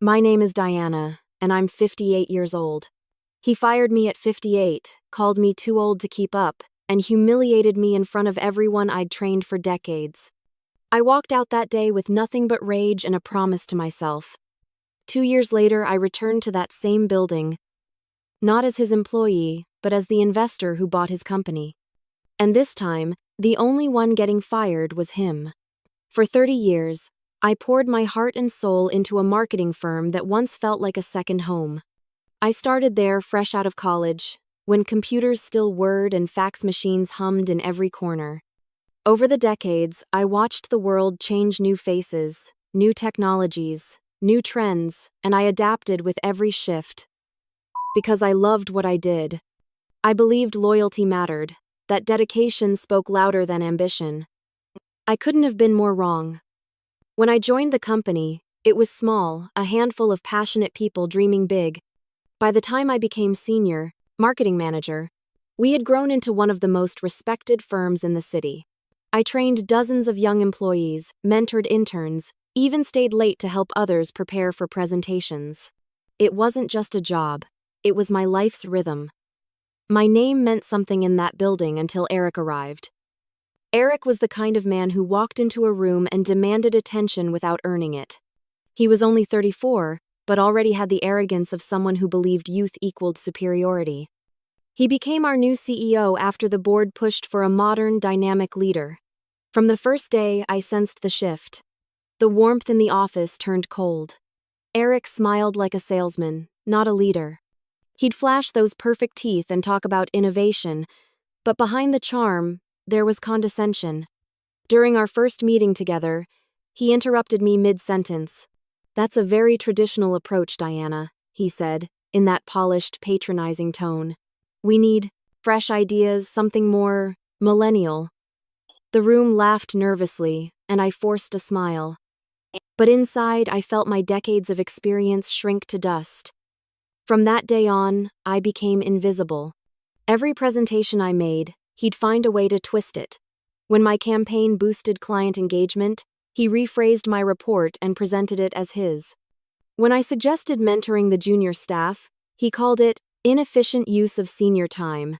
My name is Diana, and I'm 58 years old. He fired me at 58, called me too old to keep up, and humiliated me in front of everyone I'd trained for decades. I walked out that day with nothing but rage and a promise to myself. 2 years later, I returned to that same building, not as his employee, but as the investor who bought his company. And this time, the only one getting fired was him. For 30 years, I poured my heart and soul into a marketing firm that once felt like a second home. I started there fresh out of college, when computers still whirred and fax machines hummed in every corner. Over the decades, I watched the world change, new faces, new technologies, new trends, and I adapted with every shift. Because I loved what I did. I believed loyalty mattered, that dedication spoke louder than ambition. I couldn't have been more wrong. When I joined the company, it was small, a handful of passionate people dreaming big. By the time I became senior marketing manager, we had grown into one of the most respected firms in the city. I trained dozens of young employees, mentored interns, even stayed late to help others prepare for presentations. It wasn't just a job, it was my life's rhythm. My name meant something in that building until Eric arrived. Eric was the kind of man who walked into a room and demanded attention without earning it. He was only 34, but already had the arrogance of someone who believed youth equaled superiority. He became our new CEO after the board pushed for a modern, dynamic leader. From the first day, I sensed the shift. The warmth in the office turned cold. Eric smiled like a salesman, not a leader. He'd flash those perfect teeth and talk about innovation, but behind the charm, there was condescension. During our first meeting together, he interrupted me mid-sentence. "That's a very traditional approach, Diana," he said, in that polished, patronizing tone. "We need fresh ideas, something more millennial." The room laughed nervously, and I forced a smile. But inside, I felt my decades of experience shrink to dust. From that day on, I became invisible. Every presentation I made, he'd find a way to twist it. When my campaign boosted client engagement, he rephrased my report and presented it as his. When I suggested mentoring the junior staff, he called it inefficient use of senior time.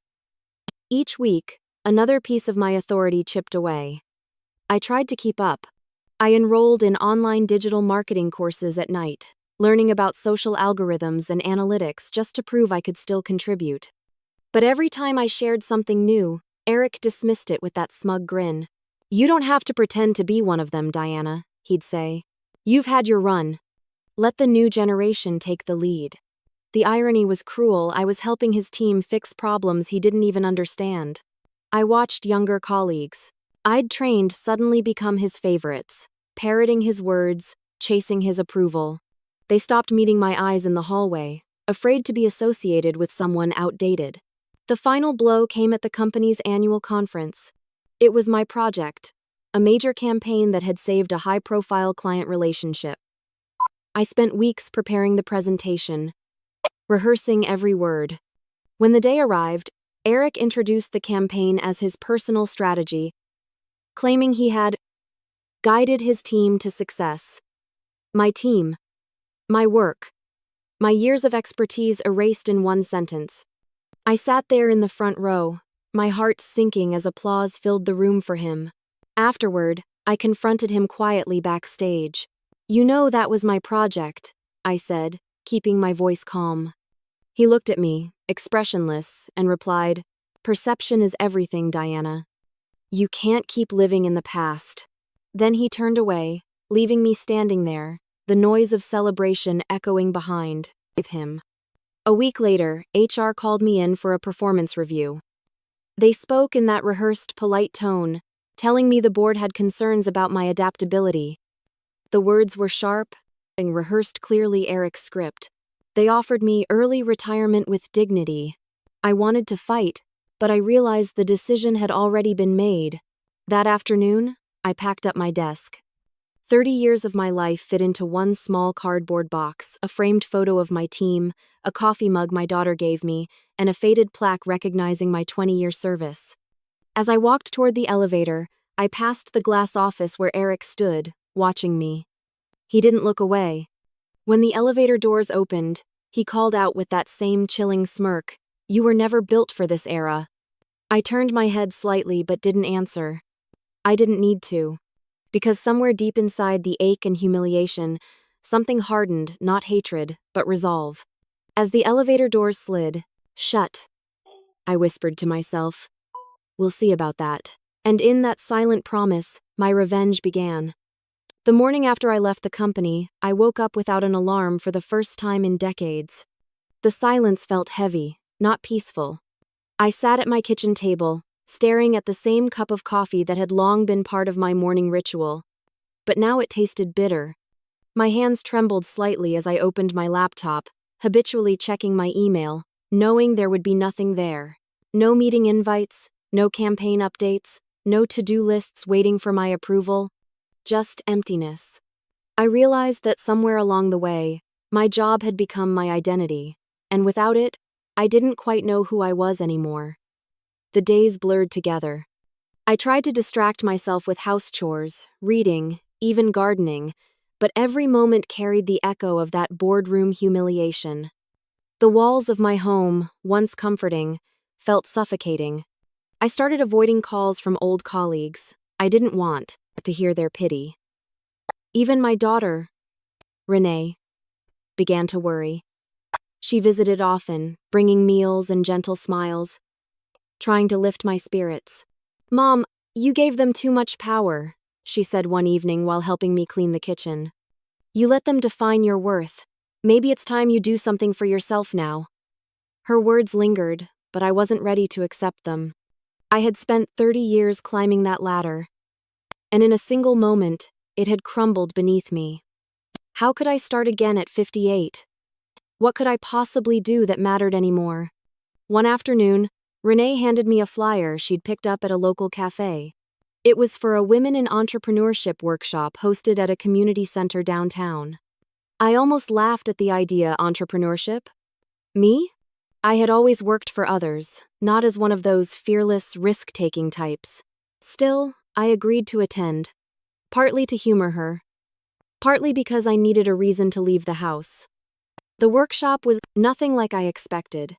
Each week, another piece of my authority chipped away. I tried to keep up. I enrolled in online digital marketing courses at night, learning about social algorithms and analytics just to prove I could still contribute. But every time I shared something new, Eric dismissed it with that smug grin. "You don't have to pretend to be one of them, Diana," he'd say. "You've had your run. Let the new generation take the lead." The irony was cruel. I was helping his team fix problems he didn't even understand. I watched younger colleagues I'd trained suddenly become his favorites, parroting his words, chasing his approval. They stopped meeting my eyes in the hallway, afraid to be associated with someone outdated. The final blow came at the company's annual conference. It was my project, a major campaign that had saved a high-profile client relationship. I spent weeks preparing the presentation, rehearsing every word. When the day arrived, Eric introduced the campaign as his personal strategy, claiming he had guided his team to success. My team, my work, my years of expertise erased in one sentence. I sat there in the front row, my heart sinking as applause filled the room for him. Afterward, I confronted him quietly backstage. "You know that was my project," I said, keeping my voice calm. He looked at me, expressionless, and replied, "Perception is everything, Diana. You can't keep living in the past." Then he turned away, leaving me standing there, the noise of celebration echoing behind him. A week later, HR called me in for a performance review. They spoke in that rehearsed, polite tone, telling me the board had concerns about my adaptability. The words were sharp and rehearsed clearly Eric's script. They offered me early retirement with dignity. I wanted to fight, but I realized the decision had already been made. That afternoon, I packed up my desk. 30 years of my life fit into one small cardboard box, a framed photo of my team, a coffee mug my daughter gave me, and a faded plaque recognizing my 20-year service. As I walked toward the elevator, I passed the glass office where Eric stood, watching me. He didn't look away. When the elevator doors opened, he called out with that same chilling smirk, "You were never built for this era." I turned my head slightly but didn't answer. I didn't need to. Because somewhere deep inside the ache and humiliation, something hardened, not hatred, but resolve. As the elevator doors slid shut, I whispered to myself, "We'll see about that." And in that silent promise, my revenge began. The morning after I left the company, I woke up without an alarm for the first time in decades. The silence felt heavy, not peaceful. I sat at my kitchen table, staring at the same cup of coffee that had long been part of my morning ritual. But now it tasted bitter. My hands trembled slightly as I opened my laptop, habitually checking my email, knowing there would be nothing there. No meeting invites, no campaign updates, no to-do lists waiting for my approval. Just emptiness. I realized that somewhere along the way, my job had become my identity, and without it, I didn't quite know who I was anymore. The days blurred together. I tried to distract myself with house chores, reading, even gardening, but every moment carried the echo of that boardroom humiliation. The walls of my home, once comforting, felt suffocating. I started avoiding calls from old colleagues. I didn't want to hear their pity. Even my daughter, Renee, began to worry. She visited often, bringing meals and gentle smiles, trying to lift my spirits. "Mom, you gave them too much power," she said one evening while helping me clean the kitchen. "You let them define your worth. Maybe it's time you do something for yourself now." Her words lingered, but I wasn't ready to accept them. I had spent 30 years climbing that ladder, and in a single moment, it had crumbled beneath me. How could I start again at 58? What could I possibly do that mattered anymore? One afternoon, Renee handed me a flyer she'd picked up at a local cafe. It was for a Women in Entrepreneurship workshop hosted at a community center downtown. I almost laughed at the idea. Entrepreneurship? Me? I had always worked for others, not as one of those fearless, risk-taking types. Still, I agreed to attend, partly to humor her, partly because I needed a reason to leave the house. The workshop was nothing like I expected.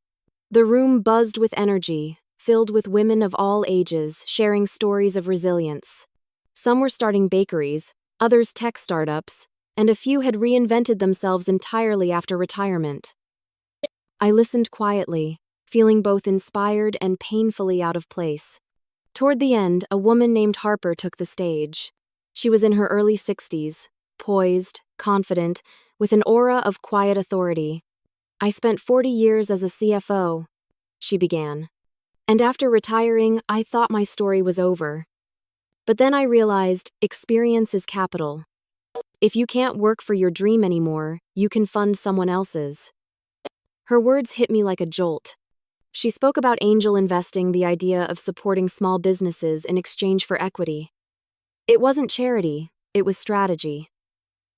The room buzzed with energy, filled with women of all ages sharing stories of resilience. Some were starting bakeries, others tech startups, and a few had reinvented themselves entirely after retirement. I listened quietly, feeling both inspired and painfully out of place. Toward the end, a woman named Harper took the stage. She was in her early 60s, poised, confident, with an aura of quiet authority. "I spent 40 years as a CFO," she began. "And after retiring, I thought my story was over. But then I realized experience is capital. If you can't work for your dream anymore, you can fund someone else's." Her words hit me like a jolt. She spoke about angel investing, the idea of supporting small businesses in exchange for equity. It wasn't charity, it was strategy.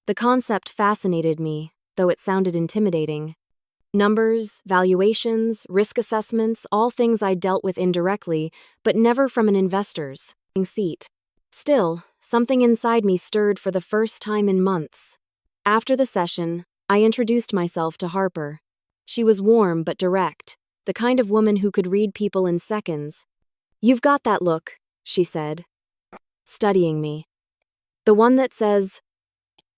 The concept fascinated me, though it sounded intimidating. Numbers, valuations, risk assessments, all things I dealt with indirectly, but never from an investor's seat. Still, something inside me stirred for the first time in months. After the session, I introduced myself to Harper. She was warm but direct, the kind of woman who could read people in seconds. "You've got that look," she said, studying me. "The one that says,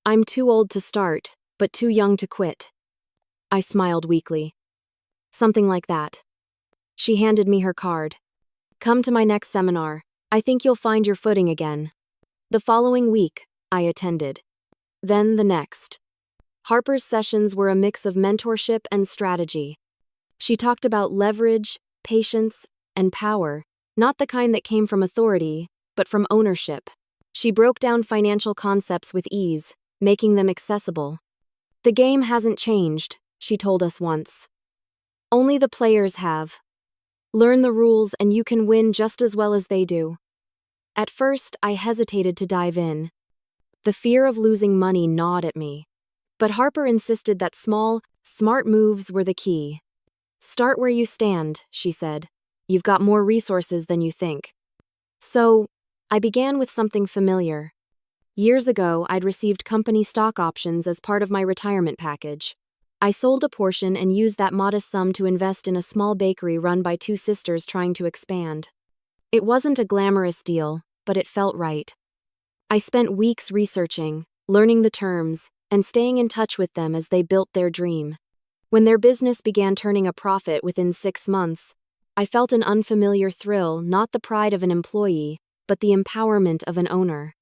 'I'm too old to start, but too young to quit.'" I smiled weakly. "Something like that." She handed me her card. "Come to my next seminar. I think you'll find your footing again." The following week, I attended. Then the next. Harper's sessions were a mix of mentorship and strategy. She talked about leverage, patience, and power, not the kind that came from authority, but from ownership. She broke down financial concepts with ease, making them accessible. "The game hasn't changed," she told us once. "Only the players have. Learn the rules and you can win just as well as they do." At first, I hesitated to dive in. The fear of losing money gnawed at me. But Harper insisted that small, smart moves were the key. "Start where you stand," she said. "You've got more resources than you think." So, I began with something familiar. Years ago, I'd received company stock options as part of my retirement package. I sold a portion and used that modest sum to invest in a small bakery run by two sisters trying to expand. It wasn't a glamorous deal, but it felt right. I spent weeks researching, learning the terms, and staying in touch with them as they built their dream. When their business began turning a profit within 6 months, I felt an unfamiliar thrill, not the pride of an employee, but the empowerment of an owner.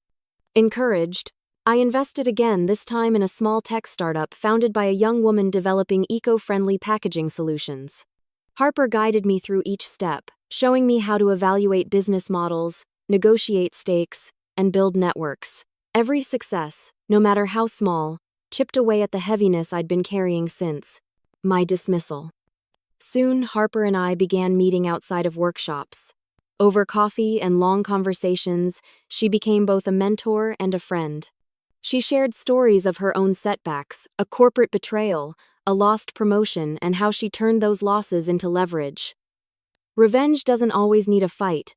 Encouraged, I invested again, this time in a small tech startup founded by a young woman developing eco-friendly packaging solutions. Harper guided me through each step, showing me how to evaluate business models, negotiate stakes, and build networks. Every success, no matter how small, chipped away at the heaviness I'd been carrying since my dismissal. Soon, Harper and I began meeting outside of workshops. Over coffee and long conversations, she became both a mentor and a friend. She shared stories of her own setbacks, a corporate betrayal, a lost promotion, and how she turned those losses into leverage. "Revenge doesn't always need a fight,"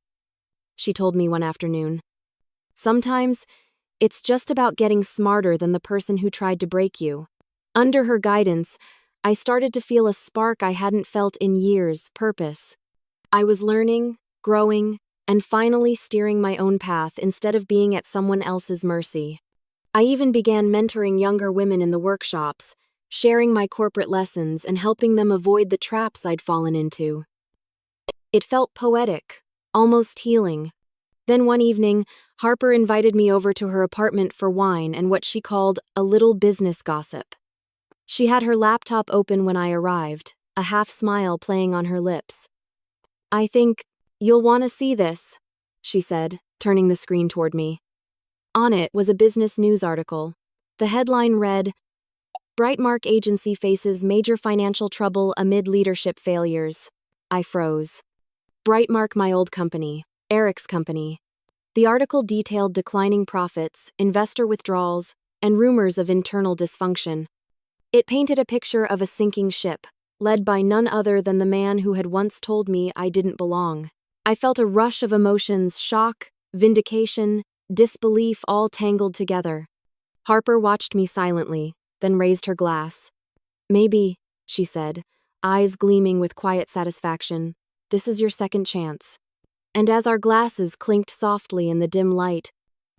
she told me one afternoon. "Sometimes, it's just about getting smarter than the person who tried to break you." Under her guidance, I started to feel a spark I hadn't felt in years: purpose. I was learning, growing, and finally steering my own path instead of being at someone else's mercy. I even began mentoring younger women in the workshops, sharing my corporate lessons and helping them avoid the traps I'd fallen into. It felt poetic, almost healing. Then one evening, Harper invited me over to her apartment for wine and what she called a little business gossip. She had her laptop open when I arrived, a half smile playing on her lips. "I think you'll want to see this," she said, turning the screen toward me. On it was a business news article. The headline read, "Brightmark Agency faces major financial trouble amid leadership failures." I froze. Brightmark, my old company, Eric's company. The article detailed declining profits, investor withdrawals, and rumors of internal dysfunction. It painted a picture of a sinking ship, led by none other than the man who had once told me I didn't belong. I felt a rush of emotions: shock, vindication, disbelief, all tangled together. Harper watched me silently, then raised her glass. "Maybe," she said, eyes gleaming with quiet satisfaction, "this is your second chance." And as our glasses clinked softly in the dim light,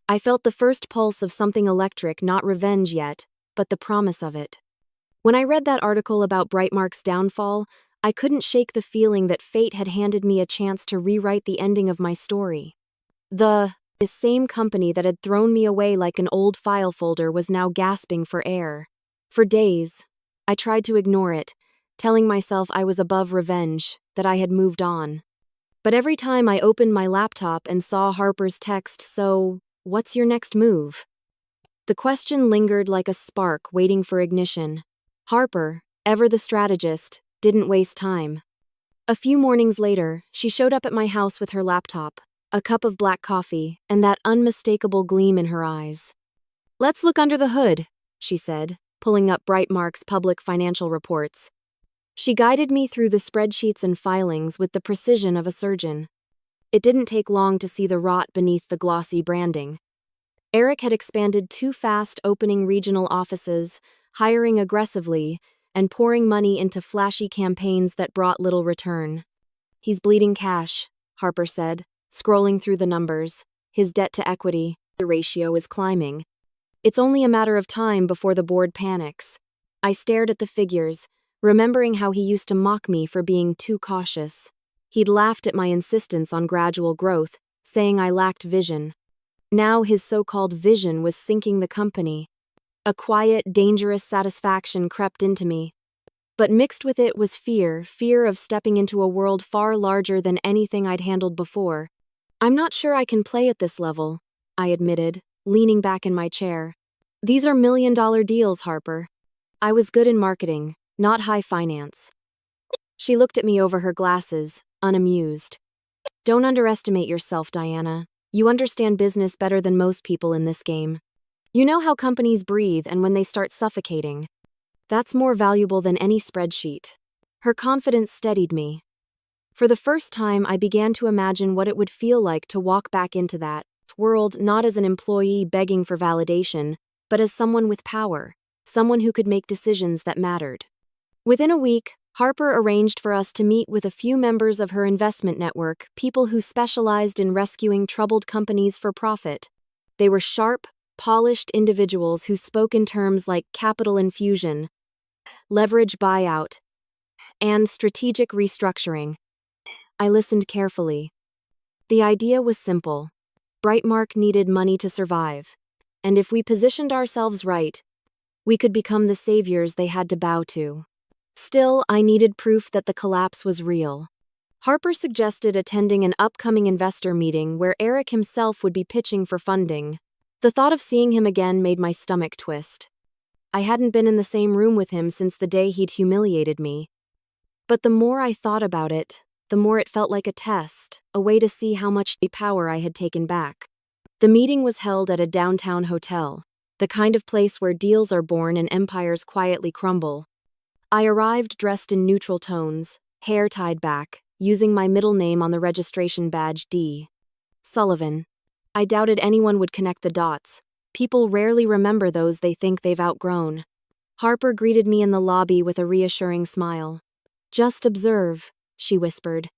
I felt the first pulse of something electric, not revenge yet, but the promise of it. When I read that article about Brightmark's downfall, I couldn't shake the feeling that fate had handed me a chance to rewrite the ending of my story. The same company that had thrown me away like an old file folder was now gasping for air. For days, I tried to ignore it, telling myself I was above revenge, that I had moved on. But every time I opened my laptop and saw Harper's text, "So, what's your next move?" the question lingered like a spark waiting for ignition. Harper, ever the strategist, didn't waste time. A few mornings later, she showed up at my house with her laptop, a cup of black coffee, and that unmistakable gleam in her eyes. "Let's look under the hood," she said, pulling up Brightmark's public financial reports. She guided me through the spreadsheets and filings with the precision of a surgeon. It didn't take long to see the rot beneath the glossy branding. Eric had expanded too fast, opening regional offices, hiring aggressively, and pouring money into flashy campaigns that brought little return. "He's bleeding cash," Harper said, scrolling through the numbers. "His debt-to-equity ratio is climbing. It's only a matter of time before the board panics." I stared at the figures, remembering how he used to mock me for being too cautious. He'd laughed at my insistence on gradual growth, saying I lacked vision. Now his so-called vision was sinking the company. A quiet, dangerous satisfaction crept into me. But mixed with it was fear of stepping into a world far larger than anything I'd handled before. "I'm not sure I can play at this level," I admitted, leaning back in my chair. "These are million-dollar deals, Harper. I was good in marketing, not high finance." She looked at me over her glasses, unamused. "Don't underestimate yourself, Diana. You understand business better than most people in this game. You know how companies breathe and when they start suffocating. That's more valuable than any spreadsheet." Her confidence steadied me. For the first time, I began to imagine what it would feel like to walk back into that world not as an employee begging for validation, but as someone with power, someone who could make decisions that mattered. Within a week, Harper arranged for us to meet with a few members of her investment network, people who specialized in rescuing troubled companies for profit. They were sharp, polished individuals who spoke in terms like capital infusion, leverage buyout, and strategic restructuring. I listened carefully. The idea was simple. Brightmark needed money to survive, and if we positioned ourselves right, we could become the saviors they had to bow to. Still, I needed proof that the collapse was real. Harper suggested attending an upcoming investor meeting where Eric himself would be pitching for funding. The thought of seeing him again made my stomach twist. I hadn't been in the same room with him since the day he'd humiliated me. But the more I thought about it, the more it felt like a test, a way to see how much power I had taken back. The meeting was held at a downtown hotel, the kind of place where deals are born and empires quietly crumble. I arrived dressed in neutral tones, hair tied back, using my middle name on the registration badge D. Sullivan. I doubted anyone would connect the dots. People rarely remember those they think they've outgrown. Harper greeted me in the lobby with a reassuring smile. "Just observe," she whispered.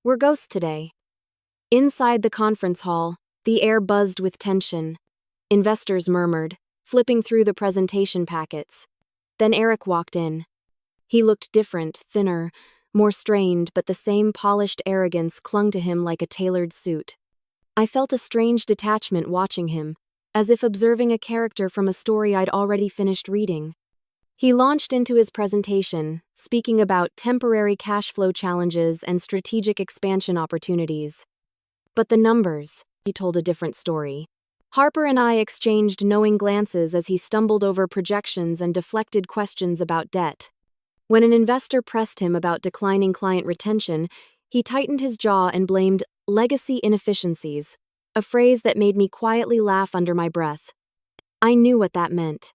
"We're ghosts today." Inside the conference hall, the air buzzed with tension. Investors murmured, flipping through the presentation packets. Then Eric walked in. He looked different, thinner, more strained, but the same polished arrogance clung to him like a tailored suit. I felt a strange detachment watching him, as if observing a character from a story I'd already finished reading. He launched into his presentation, speaking about temporary cash flow challenges and strategic expansion opportunities. But the numbers, he told a different story. Harper and I exchanged knowing glances as he stumbled over projections and deflected questions about debt. When an investor pressed him about declining client retention, he tightened his jaw and blamed legacy inefficiencies, a phrase that made me quietly laugh under my breath. I knew what that meant.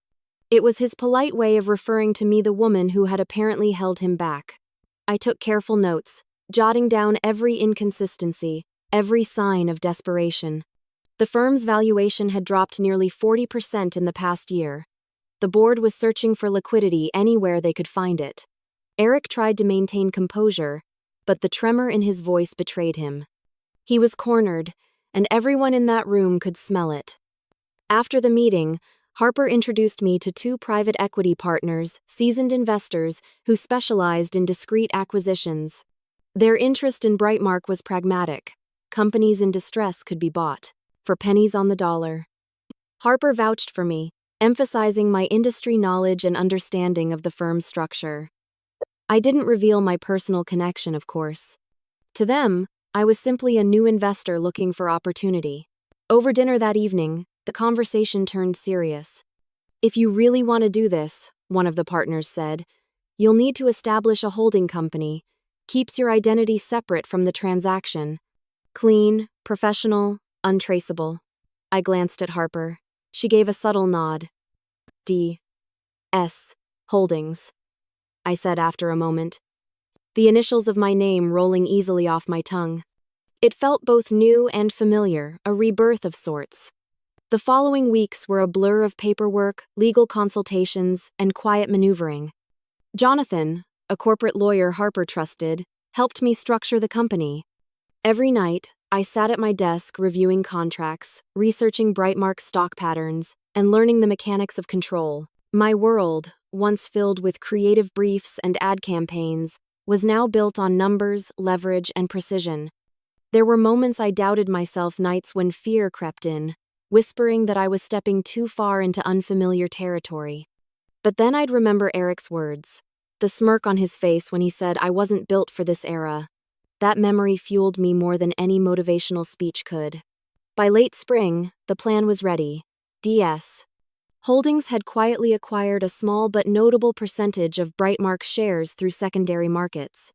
It was his polite way of referring to me, the woman who had apparently held him back. I took careful notes, jotting down every inconsistency, every sign of desperation. The firm's valuation had dropped nearly 40% in the past year. The board was searching for liquidity anywhere they could find it. Eric tried to maintain composure, but the tremor in his voice betrayed him. He was cornered, and everyone in that room could smell it. After the meeting, Harper introduced me to two private equity partners, seasoned investors, who specialized in discrete acquisitions. Their interest in Brightmark was pragmatic. Companies in distress could be bought, for pennies on the dollar. Harper vouched for me, emphasizing my industry knowledge and understanding of the firm's structure. I didn't reveal my personal connection, of course. To them, I was simply a new investor looking for opportunity. Over dinner that evening, the conversation turned serious. "If you really want to do this," one of the partners said, "you'll need to establish a holding company. Keeps your identity separate from the transaction. Clean, professional, untraceable." I glanced at Harper. She gave a subtle nod. D.S. Holdings, I said after a moment. The initials of my name rolling easily off my tongue. It felt both new and familiar, a rebirth of sorts. The following weeks were a blur of paperwork, legal consultations, and quiet maneuvering. Jonathan, a corporate lawyer Harper trusted, helped me structure the company. Every night, I sat at my desk reviewing contracts, researching Brightmark stock patterns, and learning the mechanics of control. My world, once filled with creative briefs and ad campaigns, was now built on numbers, leverage, and precision. There were moments I doubted myself, nights when fear crept in, whispering that I was stepping too far into unfamiliar territory. But then I'd remember Eric's words, the smirk on his face when he said I wasn't built for this era. That memory fueled me more than any motivational speech could. By late spring, the plan was ready. DS. Holdings had quietly acquired a small but notable percentage of Brightmark's shares through secondary markets.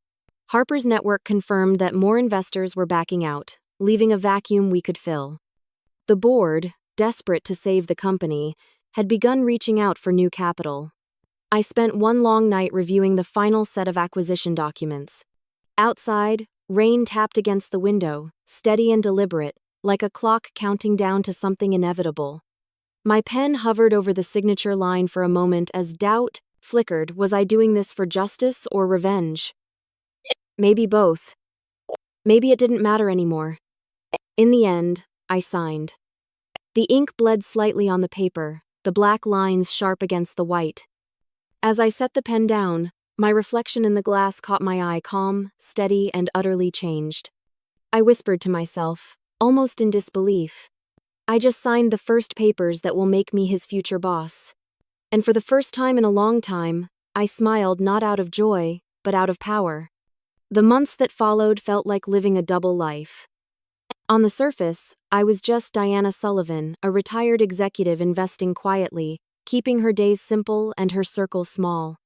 Harper's network confirmed that more investors were backing out, leaving a vacuum we could fill. The board, desperate to save the company, had begun reaching out for new capital. I spent one long night reviewing the final set of acquisition documents. Outside, rain tapped against the window, steady and deliberate, like a clock counting down to something inevitable. My pen hovered over the signature line for a moment as doubt flickered. Was I doing this for justice or revenge? Maybe both. Maybe it didn't matter anymore. In the end, I signed. The ink bled slightly on the paper, the black lines sharp against the white. As I set the pen down, my reflection in the glass caught my eye, calm, steady, and utterly changed. I whispered to myself, almost in disbelief, I just signed the first papers that will make me his future boss. And for the first time in a long time, I smiled not out of joy, but out of power. The months that followed felt like living a double life. On the surface, I was just Diana Sullivan, a retired executive investing quietly, keeping her days simple and her circle small.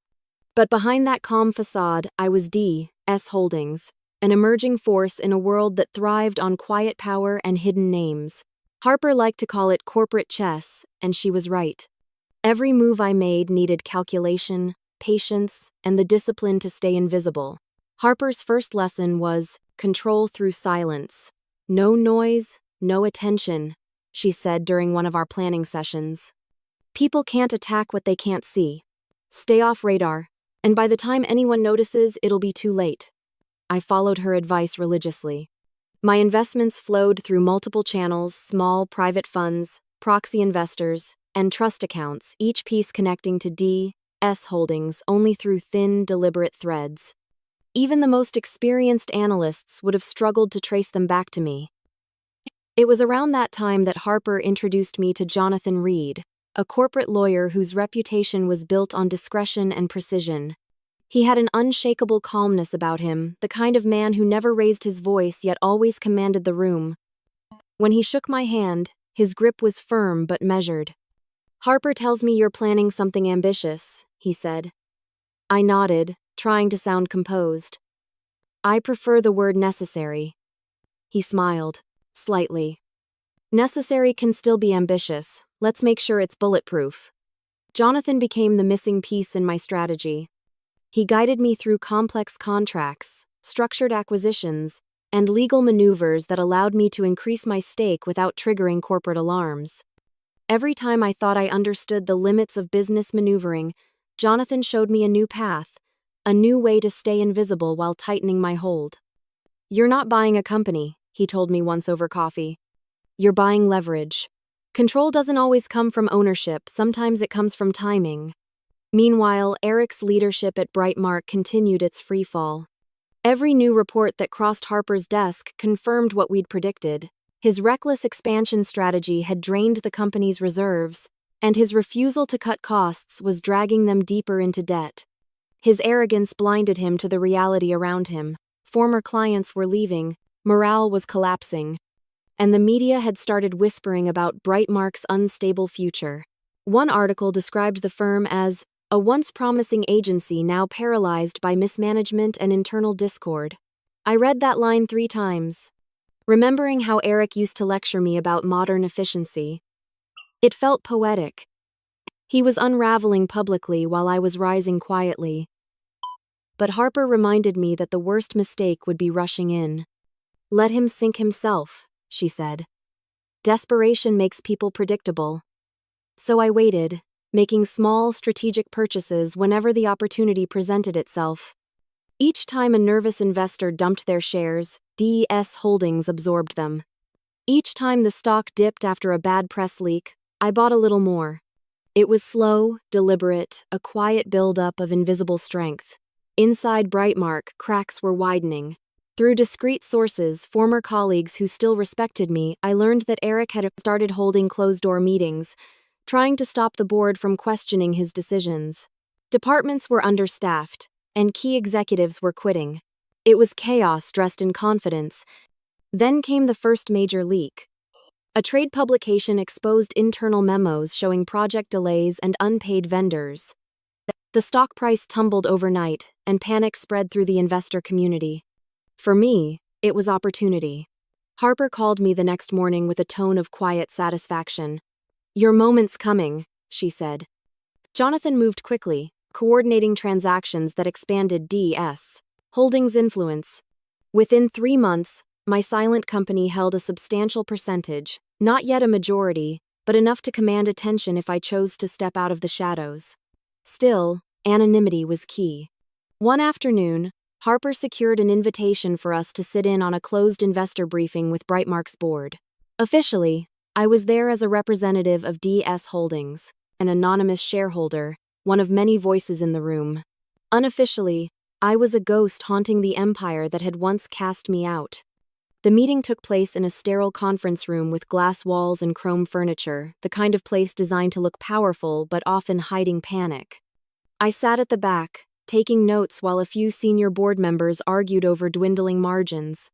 But behind that calm facade, I was D.S. Holdings, an emerging force in a world that thrived on quiet power and hidden names. Harper liked to call it corporate chess, and she was right. Every move I made needed calculation, patience, and the discipline to stay invisible. Harper's first lesson was control through silence. No noise, no attention, she said during one of our planning sessions. People can't attack what they can't see. Stay off radar, and by the time anyone notices, it'll be too late. I followed her advice religiously. My investments flowed through multiple channels: small private funds, proxy investors, and trust accounts, each piece connecting to D.S. Holdings only through thin, deliberate threads. Even the most experienced analysts would have struggled to trace them back to me. It was around that time that Harper introduced me to Jonathan Reed, a corporate lawyer whose reputation was built on discretion and precision. He had an unshakable calmness about him, the kind of man who never raised his voice yet always commanded the room. When he shook my hand, his grip was firm but measured. "Harper tells me you're planning something ambitious," he said. I nodded, trying to sound composed. "I prefer the word necessary." He smiled, slightly. "Necessary can still be ambitious. Let's make sure it's bulletproof." Jonathan became the missing piece in my strategy. He guided me through complex contracts, structured acquisitions, and legal maneuvers that allowed me to increase my stake without triggering corporate alarms. Every time I thought I understood the limits of business maneuvering, Jonathan showed me a new path, a new way to stay invisible while tightening my hold. "You're not buying a company," he told me once over coffee. "You're buying leverage. Control doesn't always come from ownership, sometimes it comes from timing." Meanwhile, Eric's leadership at Brightmark continued its freefall. Every new report that crossed Harper's desk confirmed what we'd predicted. His reckless expansion strategy had drained the company's reserves, and his refusal to cut costs was dragging them deeper into debt. His arrogance blinded him to the reality around him. Former clients were leaving, morale was collapsing, and the media had started whispering about Brightmark's unstable future. One article described the firm as a once promising agency now paralyzed by mismanagement and internal discord. I read that line 3 times, remembering how Eric used to lecture me about modern efficiency. It felt poetic. He was unraveling publicly while I was rising quietly. But Harper reminded me that the worst mistake would be rushing in. "Let him sink himself," she said. "Desperation makes people predictable." So I waited, making small strategic purchases whenever the opportunity presented itself. Each time a nervous investor dumped their shares, D.S. Holdings absorbed them. Each time the stock dipped after a bad press leak, I bought a little more. It was slow, deliberate, a quiet build-up of invisible strength. Inside Brightmark, cracks were widening. Through discreet sources, former colleagues who still respected me, I learned that Eric had started holding closed-door meetings, trying to stop the board from questioning his decisions. Departments were understaffed, and key executives were quitting. It was chaos dressed in confidence. Then came the first major leak. A trade publication exposed internal memos showing project delays and unpaid vendors. The stock price tumbled overnight, and panic spread through the investor community. For me, it was opportunity. Harper called me the next morning with a tone of quiet satisfaction. "Your moment's coming," she said. Jonathan moved quickly, coordinating transactions that expanded D.S. Holdings' influence. Within 3 months, My silent company held a substantial percentage, not yet a majority, but enough to command attention if I chose to step out of the shadows. Still, anonymity was key. One afternoon, Harper secured an invitation for us to sit in on a closed investor briefing with Brightmark's board. Officially, I was there as a representative of DS Holdings, an anonymous shareholder, one of many voices in the room. Unofficially, I was a ghost haunting the empire that had once cast me out. The meeting took place in a sterile conference room with glass walls and chrome furniture, the kind of place designed to look powerful but often hiding panic. I sat at the back, taking notes while a few senior board members argued over dwindling margins.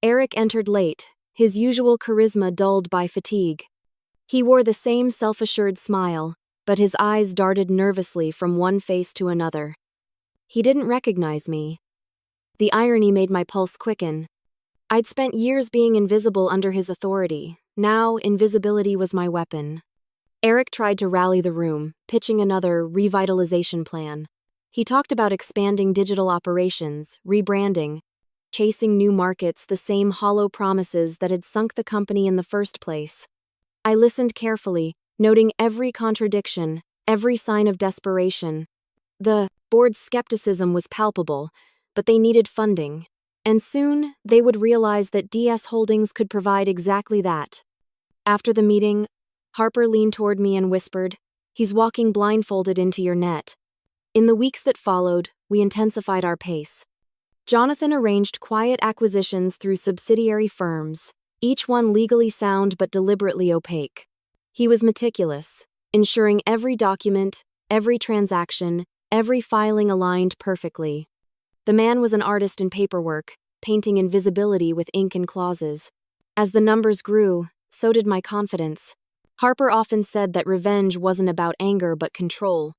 Eric entered late, his usual charisma dulled by fatigue. He wore the same self-assured smile, but his eyes darted nervously from one face to another. He didn't recognize me. The irony made my pulse quicken. I'd spent years being invisible under his authority. Now, invisibility was my weapon. Eric tried to rally the room, pitching another revitalization plan. He talked about expanding digital operations, rebranding, chasing new markets, the same hollow promises that had sunk the company in the first place. I listened carefully, noting every contradiction, every sign of desperation. The board's skepticism was palpable, but they needed funding. And soon, they would realize that DS Holdings could provide exactly that. After the meeting, Harper leaned toward me and whispered, "He's walking blindfolded into your net." In the weeks that followed, we intensified our pace. Jonathan arranged quiet acquisitions through subsidiary firms, each one legally sound but deliberately opaque. He was meticulous, ensuring every document, every transaction, every filing aligned perfectly. The man was an artist in paperwork, painting invisibility with ink and clauses. As the numbers grew, so did my confidence. Harper often said that revenge wasn't about anger but control.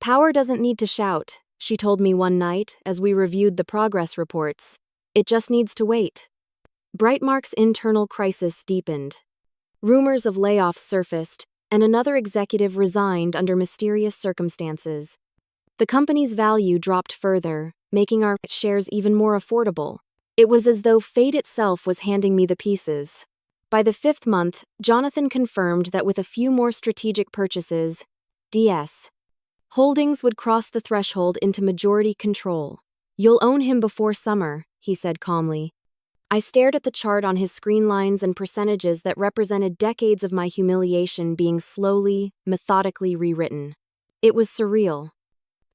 "Power doesn't need to shout," she told me one night as we reviewed the progress reports. "It just needs to wait." Brightmark's internal crisis deepened. Rumors of layoffs surfaced, and another executive resigned under mysterious circumstances. The company's value dropped further, making our shares even more affordable. It was as though fate itself was handing me the pieces. By the 5th month, Jonathan confirmed that with a few more strategic purchases, DS Holdings would cross the threshold into majority control. "You'll own him before summer," he said calmly. I stared at the chart on his screen, lines and percentages that represented decades of my humiliation being slowly, methodically rewritten. It was surreal.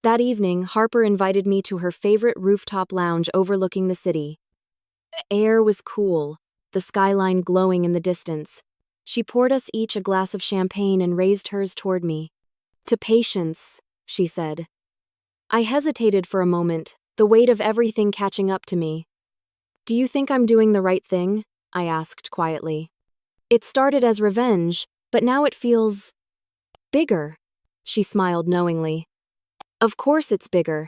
That evening, Harper invited me to her favorite rooftop lounge overlooking the city. The air was cool, the skyline glowing in the distance. She poured us each a glass of champagne and raised hers toward me. "To patience," she said. I hesitated for a moment, the weight of everything catching up to me. "Do you think I'm doing the right thing?" I asked quietly. "It started as revenge, but now it feels bigger." She smiled knowingly. "Of course it's bigger.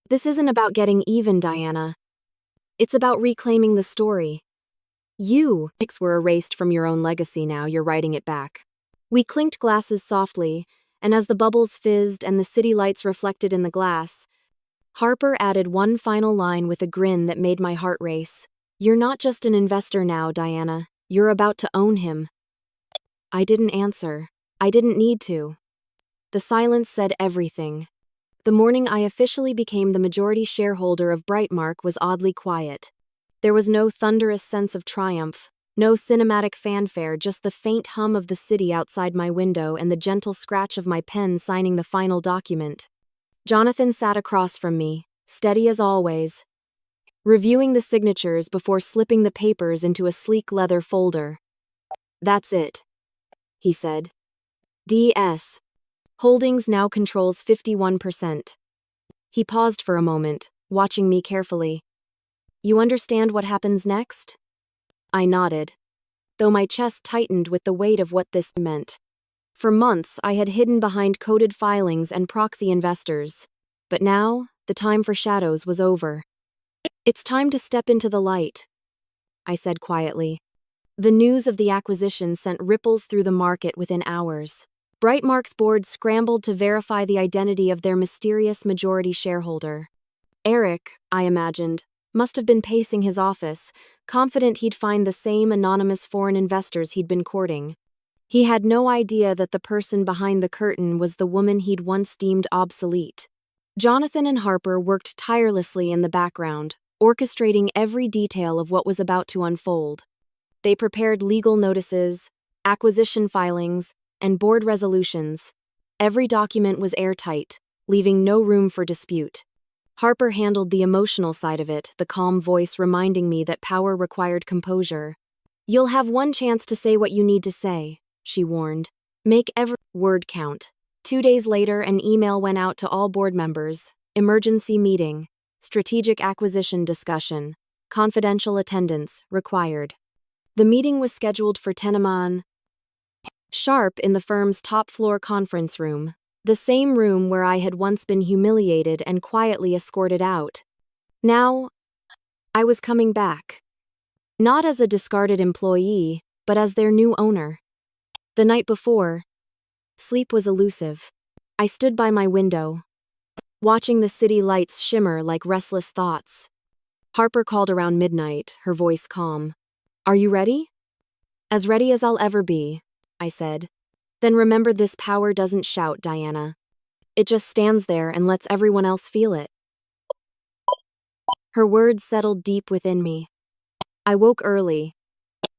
This isn't about getting even, Diana. It's about reclaiming the story. You were erased from your own legacy, now you're writing it back." We clinked glasses softly, and as the bubbles fizzed and the city lights reflected in the glass, Harper added one final line with a grin that made my heart race. "You're not just an investor now, Diana. You're about to own him." I didn't answer. I didn't need to. The silence said everything. The morning I officially became the majority shareholder of Brightmark was oddly quiet. There was no thunderous sense of triumph, no cinematic fanfare, just the faint hum of the city outside my window and the gentle scratch of my pen signing the final document. Jonathan sat across from me, steady as always, reviewing the signatures before slipping the papers into a sleek leather folder. "That's it," he said. "DS Holdings now controls 51%. He paused for a moment, watching me carefully. "You understand what happens next?" I nodded, though my chest tightened with the weight of what this meant. For months, I had hidden behind coded filings and proxy investors. But now, the time for shadows was over. "It's time to step into the light," I said quietly. The news of the acquisition sent ripples through the market within hours. Brightmark's board scrambled to verify the identity of their mysterious majority shareholder. Eric, I imagined, must have been pacing his office, confident he'd find the same anonymous foreign investors he'd been courting. He had no idea that the person behind the curtain was the woman he'd once deemed obsolete. Jonathan and Harper worked tirelessly in the background, orchestrating every detail of what was about to unfold. They prepared legal notices, acquisition filings, and board resolutions. Every document was airtight, leaving no room for dispute. Harper handled the emotional side of it, the calm voice reminding me that power required composure. "You'll have one chance to say what you need to say," she warned. "Make every word count." 2 days later, an email went out to all board members. Emergency meeting. Strategic acquisition discussion. Confidential attendance required. The meeting was scheduled for 10 a.m. sharp in the firm's top-floor conference room, the same room where I had once been humiliated and quietly escorted out. Now, I was coming back. Not as a discarded employee, but as their new owner. The night before, sleep was elusive. I stood by my window, watching the city lights shimmer like restless thoughts. Harper called around midnight, her voice calm. "Are you ready?" "As ready as I'll ever be," I said. "Then remember, this power doesn't shout, Diana. It just stands there and lets everyone else feel it." Her words settled deep within me. I woke early,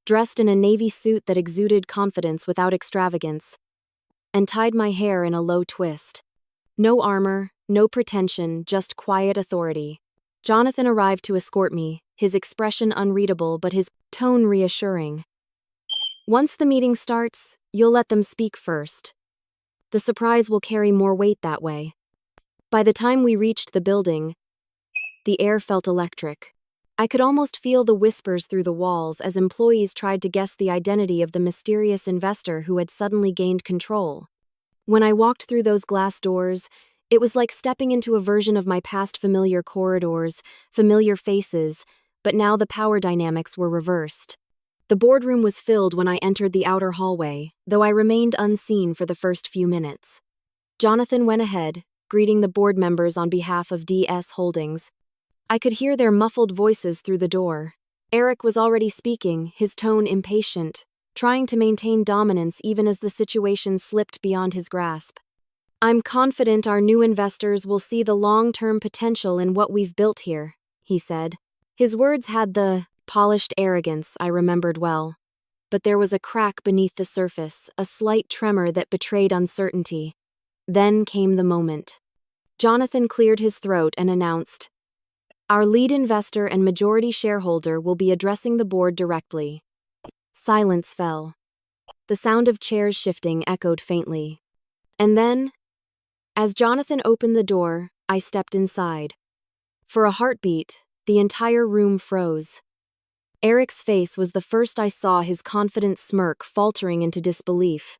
dressed in a navy suit that exuded confidence without extravagance, and tied my hair in a low twist. No armor, no pretension, just quiet authority. Jonathan arrived to escort me, his expression unreadable but his tone reassuring. "Once the meeting starts, you'll let them speak first. The surprise will carry more weight that way." By the time we reached the building, the air felt electric. I could almost feel the whispers through the walls as employees tried to guess the identity of the mysterious investor who had suddenly gained control. When I walked through those glass doors, it was like stepping into a version of my past, familiar corridors, familiar faces, but now the power dynamics were reversed. The boardroom was filled when I entered the outer hallway, though I remained unseen for the first few minutes. Jonathan went ahead, greeting the board members on behalf of DS Holdings. I could hear their muffled voices through the door. Eric was already speaking, his tone impatient, trying to maintain dominance even as the situation slipped beyond his grasp. "I'm confident our new investors will see the long-term potential in what we've built here," he said. His words had the polished arrogance I remembered well. But there was a crack beneath the surface, a slight tremor that betrayed uncertainty. Then came the moment. Jonathan cleared his throat and announced, "Our lead investor and majority shareholder will be addressing the board directly." Silence fell. The sound of chairs shifting echoed faintly. And then, as Jonathan opened the door, I stepped inside. For a heartbeat, the entire room froze. Eric's face was the first I saw, his confident smirk faltering into disbelief.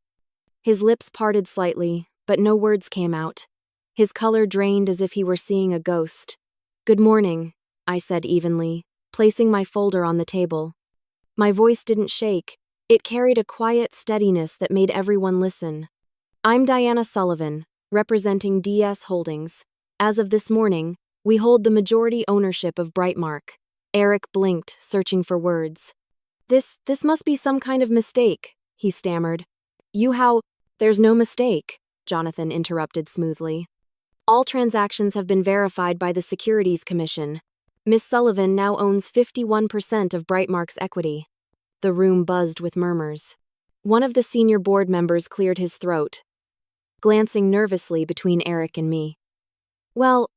His lips parted slightly, but no words came out. His color drained as if he were seeing a ghost. "Good morning," I said evenly, placing my folder on the table. My voice didn't shake. It carried a quiet steadiness that made everyone listen. "I'm Diana Sullivan, representing DS Holdings. As of this morning, we hold the majority ownership of Brightmark." Eric blinked, searching for words. This must be some kind of mistake," he stammered. "There's no mistake," Jonathan interrupted smoothly. "All transactions have been verified by the Securities Commission. Miss Sullivan now owns 51% of Brightmark's equity." The room buzzed with murmurs. One of the senior board members cleared his throat, glancing nervously between Eric and me. "Well,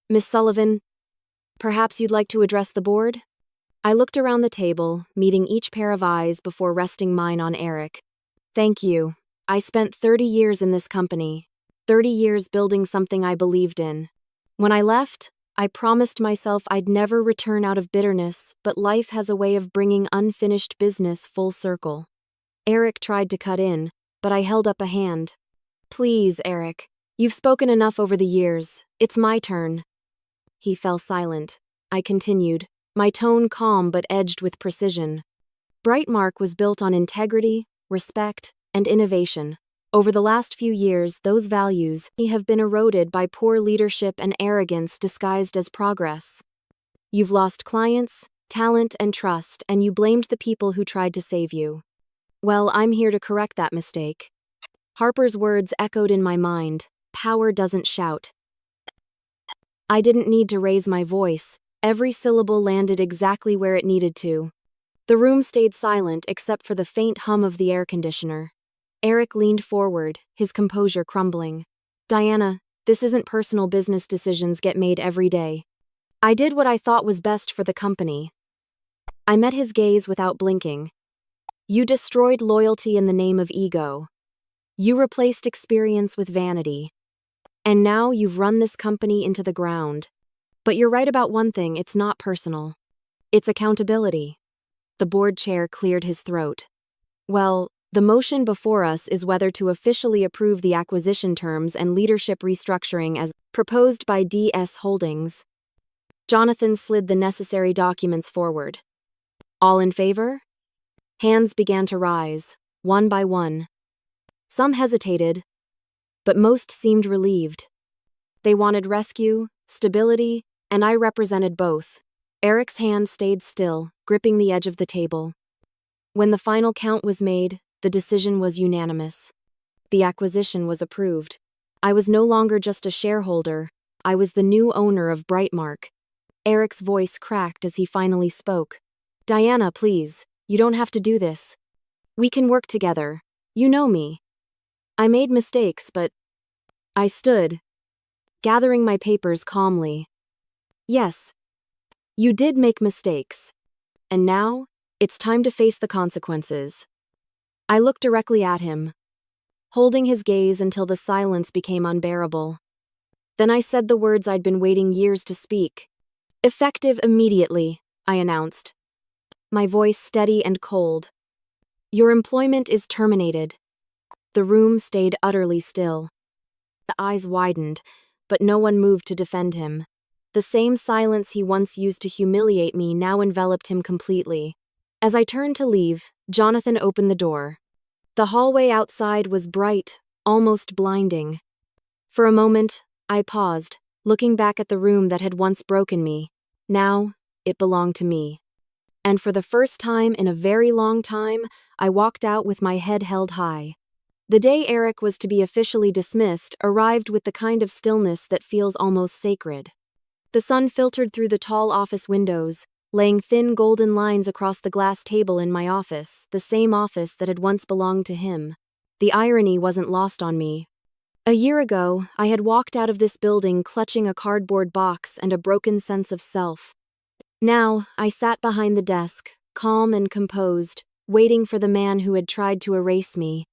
Miss Sullivan, perhaps you'd like to address the board?" I looked around the table, meeting each pair of eyes before resting mine on Eric. "Thank you. I spent 30 years in this company, 30 years building something I believed in. When I left, I promised myself I'd never return out of bitterness, but life has a way of bringing unfinished business full circle." Eric tried to cut in, but I held up a hand. "Please, Eric. You've spoken enough over the years. It's my turn." He fell silent. I continued, my tone calm but edged with precision. Brightmark was built on integrity, respect, and innovation. Over the last few years, those values have been eroded by poor leadership and arrogance disguised as progress. You've lost clients, talent, and trust, and you blamed the people who tried to save you. Well, I'm here to correct that mistake. Harper's words echoed in my mind. Power doesn't shout. I didn't need to raise my voice. Every syllable landed exactly where it needed to. The room stayed silent except for the faint hum of the air conditioner. Eric leaned forward, his composure crumbling. Diana, this isn't personal. Business decisions get made every day. I did what I thought was best for the company. I met his gaze without blinking. You destroyed loyalty in the name of ego. You replaced experience with vanity. And now you've run this company into the ground. But you're right about one thing, it's not personal. It's accountability. The board chair cleared his throat. Well, the motion before us is whether to officially approve the acquisition terms and leadership restructuring as proposed by DS Holdings. Jonathan slid the necessary documents forward. All in favor? Hands began to rise, one by one. Some hesitated, but most seemed relieved. They wanted rescue, stability, and I represented both. Eric's hand stayed still, gripping the edge of the table. When the final count was made, the decision was unanimous. The acquisition was approved. I was no longer just a shareholder, I was the new owner of Brightmark. Eric's voice cracked as he finally spoke. Diana, please, you don't have to do this. We can work together. You know me. I made mistakes, but I stood, gathering my papers calmly. Yes, you did make mistakes. And now, it's time to face the consequences. I looked directly at him, holding his gaze until the silence became unbearable. Then I said the words I'd been waiting years to speak. Effective immediately, I announced, my voice steady and cold. Your employment is terminated. The room stayed utterly still. The eyes widened, but no one moved to defend him. The same silence he once used to humiliate me now enveloped him completely. As I turned to leave, Jonathan opened the door. The hallway outside was bright, almost blinding. For a moment, I paused, looking back at the room that had once broken me. Now, it belonged to me. And for the first time in a very long time, I walked out with my head held high. The day Eric was to be officially dismissed arrived with the kind of stillness that feels almost sacred. The sun filtered through the tall office windows, laying thin golden lines across the glass table in my office, the same office that had once belonged to him. The irony wasn't lost on me. A year ago, I had walked out of this building clutching a cardboard box and a broken sense of self. Now, I sat behind the desk, calm and composed, waiting for the man who had tried to erase me.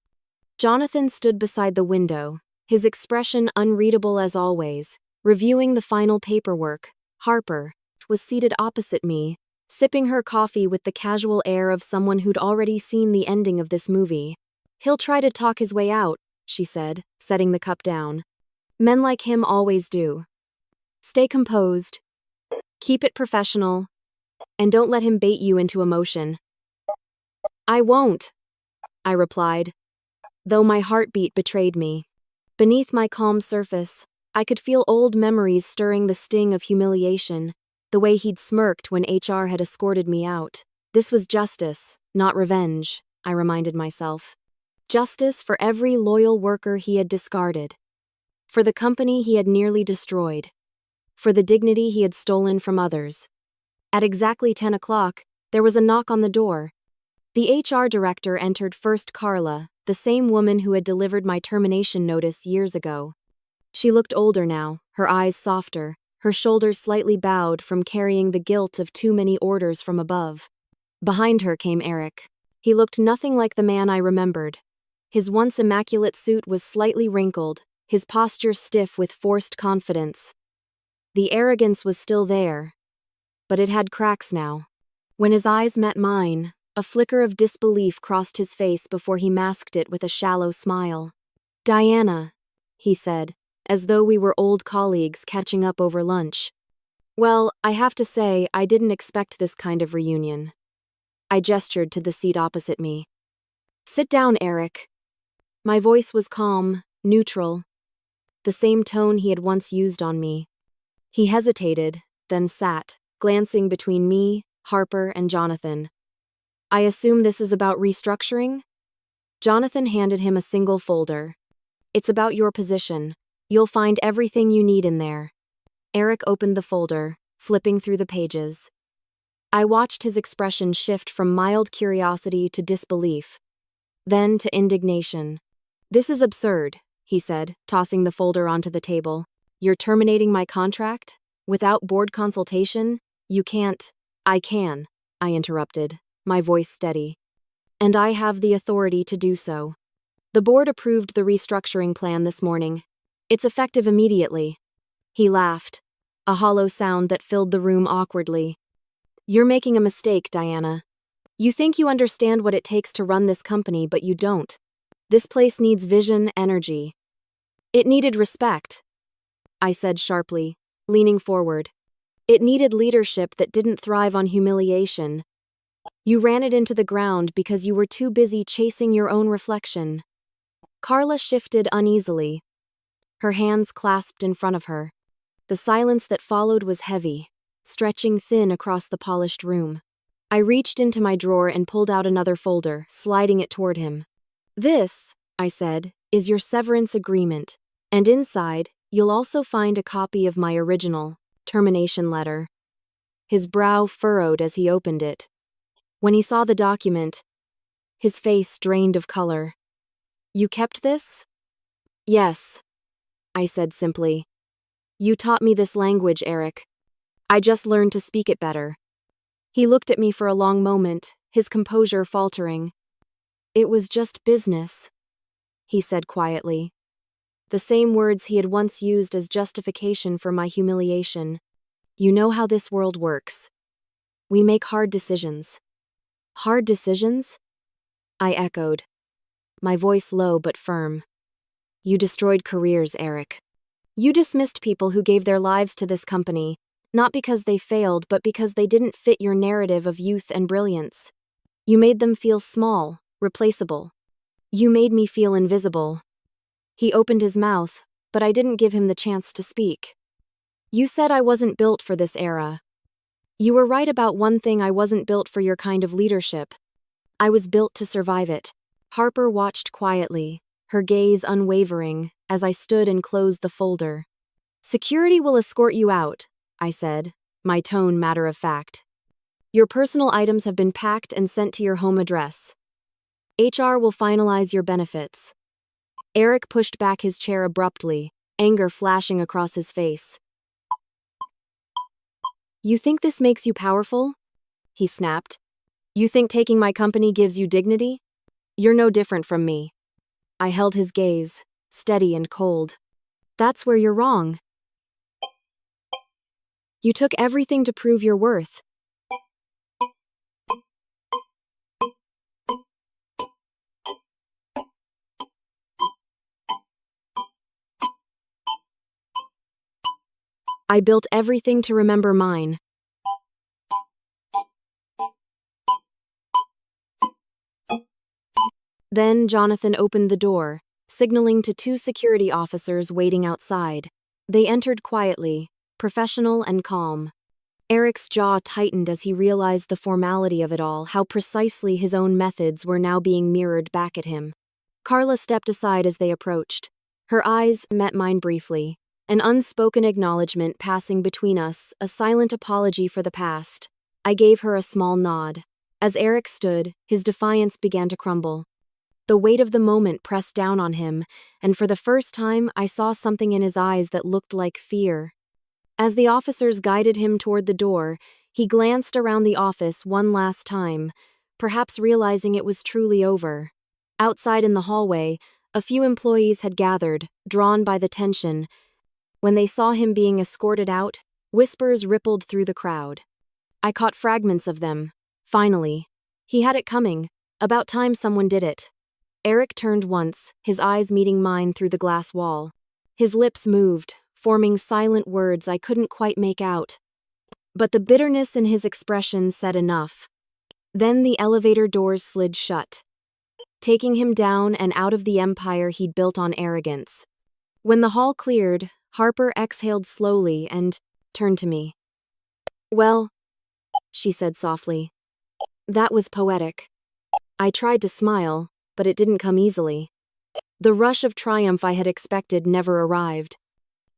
Jonathan stood beside the window, his expression unreadable as always, reviewing the final paperwork. Harper was seated opposite me, sipping her coffee with the casual air of someone who'd already seen the ending of this movie. He'll try to talk his way out, she said, setting the cup down. Men like him always do. Stay composed. Keep it professional, and don't let him bait you into emotion. I won't, I replied, though my heartbeat betrayed me. Beneath my calm surface, I could feel old memories stirring the sting of humiliation, the way he'd smirked when HR had escorted me out. This was justice, not revenge, I reminded myself. Justice for every loyal worker he had discarded. For the company he had nearly destroyed. For the dignity he had stolen from others. At exactly 10 o'clock, there was a knock on the door. The HR director entered first. Carla, the same woman who had delivered my termination notice years ago. She looked older now, her eyes softer, her shoulders slightly bowed from carrying the guilt of too many orders from above. Behind her came Eric. He looked nothing like the man I remembered. His once immaculate suit was slightly wrinkled, his posture stiff with forced confidence. The arrogance was still there, but it had cracks now. When his eyes met mine, a flicker of disbelief crossed his face before he masked it with a shallow smile. Diana, he said, as though we were old colleagues catching up over lunch. Well, I have to say, I didn't expect this kind of reunion. I gestured to the seat opposite me. Sit down, Eric. My voice was calm, neutral, the same tone he had once used on me. He hesitated, then sat, glancing between me, Harper, and Jonathan. I assume this is about restructuring? Jonathan handed him a single folder. It's about your position. You'll find everything you need in there. Eric opened the folder, flipping through the pages. I watched his expression shift from mild curiosity to disbelief, then to indignation. This is absurd, he said, tossing the folder onto the table. You're terminating my contract? Without board consultation? You can't. I can, I interrupted, my voice steady. And I have the authority to do so. The board approved the restructuring plan this morning. It's effective immediately. He laughed, a hollow sound that filled the room awkwardly. You're making a mistake, Diana. You think you understand what it takes to run this company, but you don't. This place needs vision, energy. It needed respect, I said sharply, leaning forward. It needed leadership that didn't thrive on humiliation. You ran it into the ground because you were too busy chasing your own reflection. Carla shifted uneasily, her hands clasped in front of her. The silence that followed was heavy, stretching thin across the polished room. I reached into my drawer and pulled out another folder, sliding it toward him. This, I said, is your severance agreement, and inside, you'll also find a copy of my original termination letter. His brow furrowed as he opened it. When he saw the document, his face drained of color. You kept this? Yes, I said simply. You taught me this language, Eric. I just learned to speak it better. He looked at me for a long moment, his composure faltering. It was just business, he said quietly. The same words he had once used as justification for my humiliation. You know how this world works. We make hard decisions. Hard decisions? I echoed, my voice low but firm. You destroyed careers, Eric. You dismissed people who gave their lives to this company, not because they failed, but because they didn't fit your narrative of youth and brilliance. You made them feel small, replaceable. You made me feel invisible. He opened his mouth, but I didn't give him the chance to speak. You said I wasn't built for this era. You were right about one thing: I wasn't built for your kind of leadership. I was built to survive it. Harper watched quietly, her gaze unwavering, as I stood and closed the folder. Security will escort you out, I said, my tone matter of fact. Your personal items have been packed and sent to your home address. HR will finalize your benefits. Eric pushed back his chair abruptly, anger flashing across his face. You think this makes you powerful? He snapped. You think taking my company gives you dignity? You're no different from me. I held his gaze, steady and cold. That's where you're wrong. You took everything to prove your worth. I built everything to remember mine. Then Jonathan opened the door, signaling to two security officers waiting outside. They entered quietly, professional and calm. Eric's jaw tightened as he realized the formality of it all, how precisely his own methods were now being mirrored back at him. Carla stepped aside as they approached. Her eyes met mine briefly, an unspoken acknowledgement passing between us, a silent apology for the past. I gave her a small nod. As Eric stood, his defiance began to crumble. The weight of the moment pressed down on him, and for the first time I saw something in his eyes that looked like fear. As the officers guided him toward the door, he glanced around the office one last time, perhaps realizing it was truly over. Outside in the hallway, a few employees had gathered, drawn by the tension. When they saw him being escorted out, whispers rippled through the crowd. I caught fragments of them. Finally. He had it coming. About time someone did it. Eric turned once, his eyes meeting mine through the glass wall. His lips moved, forming silent words I couldn't quite make out. But the bitterness in his expression said enough. Then the elevator doors slid shut, taking him down and out of the empire he'd built on arrogance. When the hall cleared, Harper exhaled slowly and turned to me. Well, she said softly. That was poetic. I tried to smile, but it didn't come easily. The rush of triumph I had expected never arrived.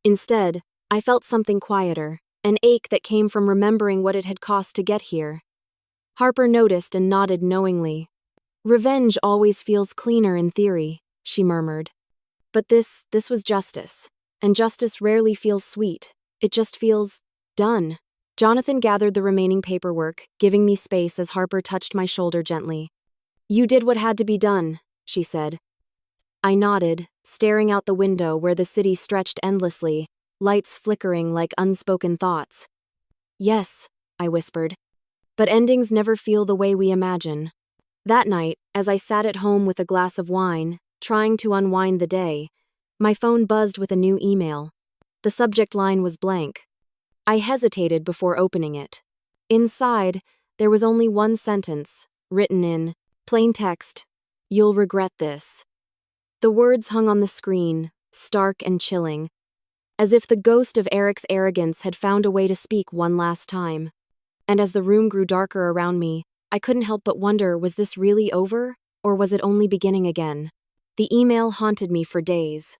Instead, I felt something quieter, an ache that came from remembering what it had cost to get here. Harper noticed and nodded knowingly. Revenge always feels cleaner in theory, she murmured. But this was justice. And justice rarely feels sweet. It just feels done. Jonathan gathered the remaining paperwork, giving me space as Harper touched my shoulder gently. You did what had to be done, she said. I nodded, staring out the window where the city stretched endlessly, lights flickering like unspoken thoughts. Yes, I whispered. But endings never feel the way we imagine. That night, as I sat at home with a glass of wine, trying to unwind the day, my phone buzzed with a new email. The subject line was blank. I hesitated before opening it. Inside, there was only one sentence, written in plain text, "You'll regret this." The words hung on the screen, stark and chilling, as if the ghost of Eric's arrogance had found a way to speak one last time. And as the room grew darker around me, I couldn't help but wonder, was this really over, or was it only beginning again? The email haunted me for days.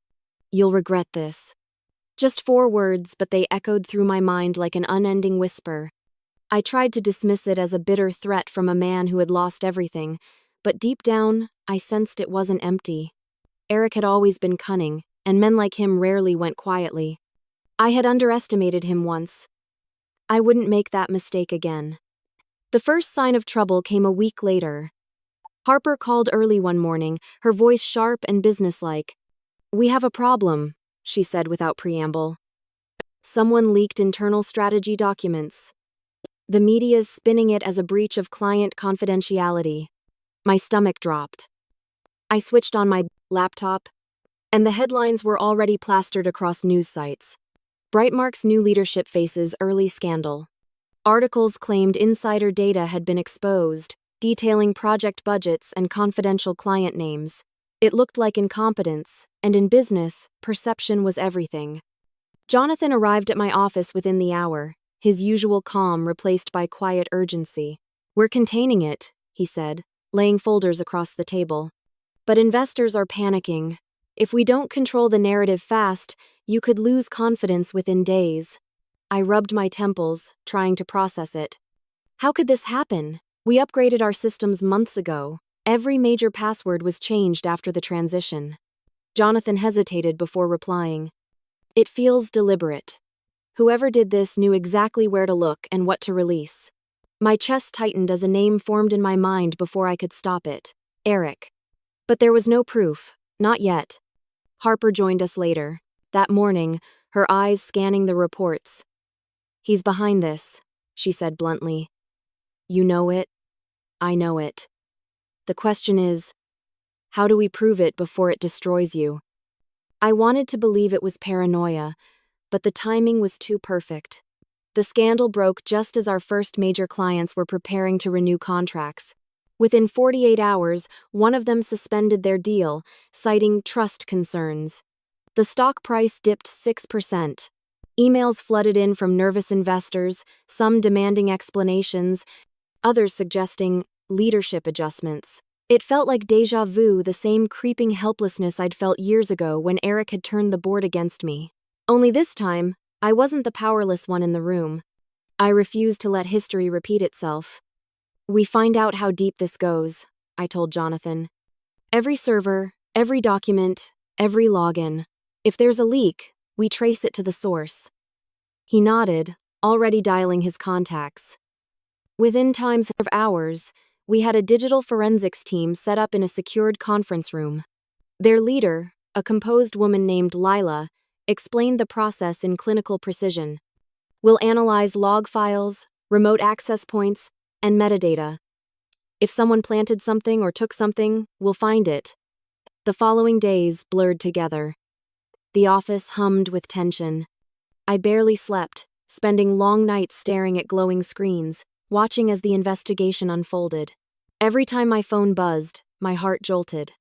You'll regret this. Just 4 words, but they echoed through my mind like an unending whisper. I tried to dismiss it as a bitter threat from a man who had lost everything, but deep down, I sensed it wasn't empty. Eric had always been cunning, and men like him rarely went quietly. I had underestimated him once. I wouldn't make that mistake again. The first sign of trouble came a week later. Harper called early one morning, her voice sharp and businesslike. We have a problem, she said without preamble. Someone leaked internal strategy documents. The media's spinning it as a breach of client confidentiality. My stomach dropped. I switched on my laptop, and the headlines were already plastered across news sites. Brightmark's new leadership faces early scandal. Articles claimed insider data had been exposed, detailing project budgets and confidential client names. It looked like incompetence, and in business, perception was everything. Jonathan arrived at my office within the hour, his usual calm replaced by quiet urgency. We're containing it, he said, laying folders across the table. But investors are panicking. If we don't control the narrative fast, you could lose confidence within days. I rubbed my temples, trying to process it. How could this happen? We upgraded our systems months ago. Every major password was changed after the transition. Jonathan hesitated before replying. It feels deliberate. Whoever did this knew exactly where to look and what to release. My chest tightened as a name formed in my mind before I could stop it. Eric. But there was no proof. Not yet. Harper joined us later. That morning, her eyes scanning the reports. He's behind this, she said bluntly. You know it. I know it. The question is, how do we prove it before it destroys you? I wanted to believe it was paranoia, but the timing was too perfect. The scandal broke just as our first major clients were preparing to renew contracts. Within 48 hours, one of them suspended their deal, citing trust concerns. The stock price dipped 6%. Emails flooded in from nervous investors, some demanding explanations, others suggesting leadership adjustments. It felt like déjà vu, the same creeping helplessness I'd felt years ago when Eric had turned the board against me. Only this time, I wasn't the powerless one in the room. I refused to let history repeat itself. We find out how deep this goes, I told Jonathan. Every server, every document, every login. If there's a leak, we trace it to the source. He nodded, already dialing his contacts. Within times of hours, we had a digital forensics team set up in a secured conference room. Their leader, a composed woman named Lila, explained the process in clinical precision. We'll analyze log files, remote access points, and metadata. If someone planted something or took something, we'll find it. The following days blurred together. The office hummed with tension. I barely slept, spending long nights staring at glowing screens, watching as the investigation unfolded. Every time my phone buzzed, my heart jolted.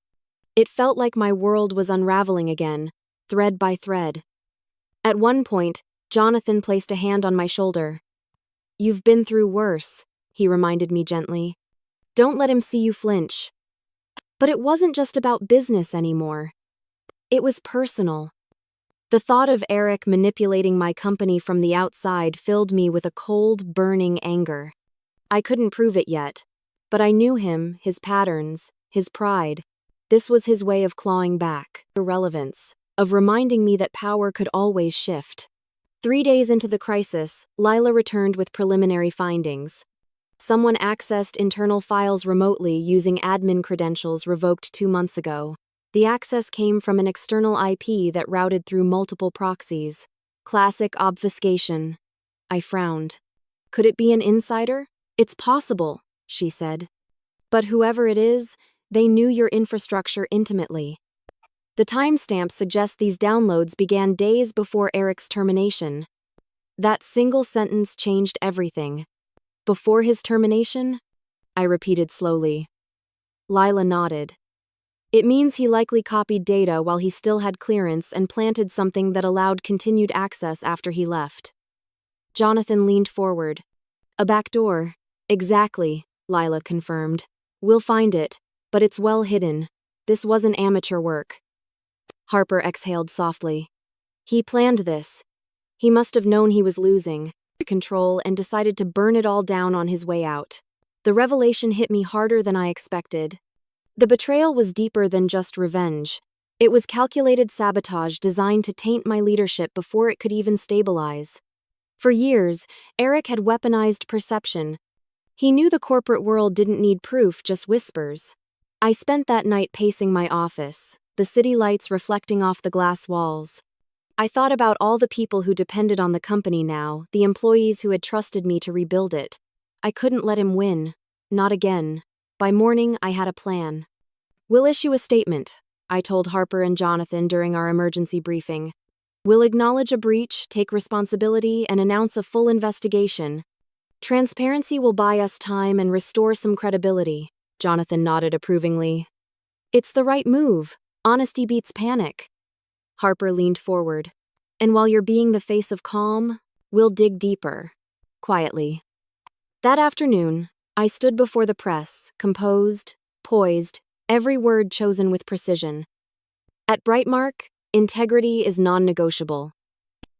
It felt like my world was unraveling again, thread by thread. At one point, Jonathan placed a hand on my shoulder. You've been through worse, he reminded me gently. Don't let him see you flinch. But it wasn't just about business anymore. It was personal. The thought of Eric manipulating my company from the outside filled me with a cold, burning anger. I couldn't prove it yet, but I knew him, his patterns, his pride. This was his way of clawing back, irrelevance, of reminding me that power could always shift. 3 days into the crisis, Lila returned with preliminary findings. Someone accessed internal files remotely using admin credentials revoked 2 months ago. The access came from an external IP that routed through multiple proxies. Classic obfuscation. I frowned. Could it be an insider? It's possible, she said. But whoever it is, they knew your infrastructure intimately. The timestamp suggests these downloads began days before Eric's termination. That single sentence changed everything. Before his termination? I repeated slowly. Lila nodded. It means he likely copied data while he still had clearance and planted something that allowed continued access after he left. Jonathan leaned forward. A back door. Exactly, Lila confirmed. We'll find it, but it's well hidden. This wasn't amateur work. Harper exhaled softly. He planned this. He must have known he was losing control and decided to burn it all down on his way out. The revelation hit me harder than I expected. The betrayal was deeper than just revenge. It was calculated sabotage designed to taint my leadership before it could even stabilize. For years, Eric had weaponized perception. He knew the corporate world didn't need proof, just whispers. I spent that night pacing my office, the city lights reflecting off the glass walls. I thought about all the people who depended on the company now, the employees who had trusted me to rebuild it. I couldn't let him win. Not again. By morning, I had a plan. We'll issue a statement, I told Harper and Jonathan during our emergency briefing. We'll acknowledge a breach, take responsibility, and announce a full investigation. Transparency will buy us time and restore some credibility, Jonathan nodded approvingly. It's the right move. Honesty beats panic. Harper leaned forward. And while you're being the face of calm, we'll dig deeper. Quietly. That afternoon, I stood before the press, composed, poised, every word chosen with precision. At Brightmark, integrity is non-negotiable,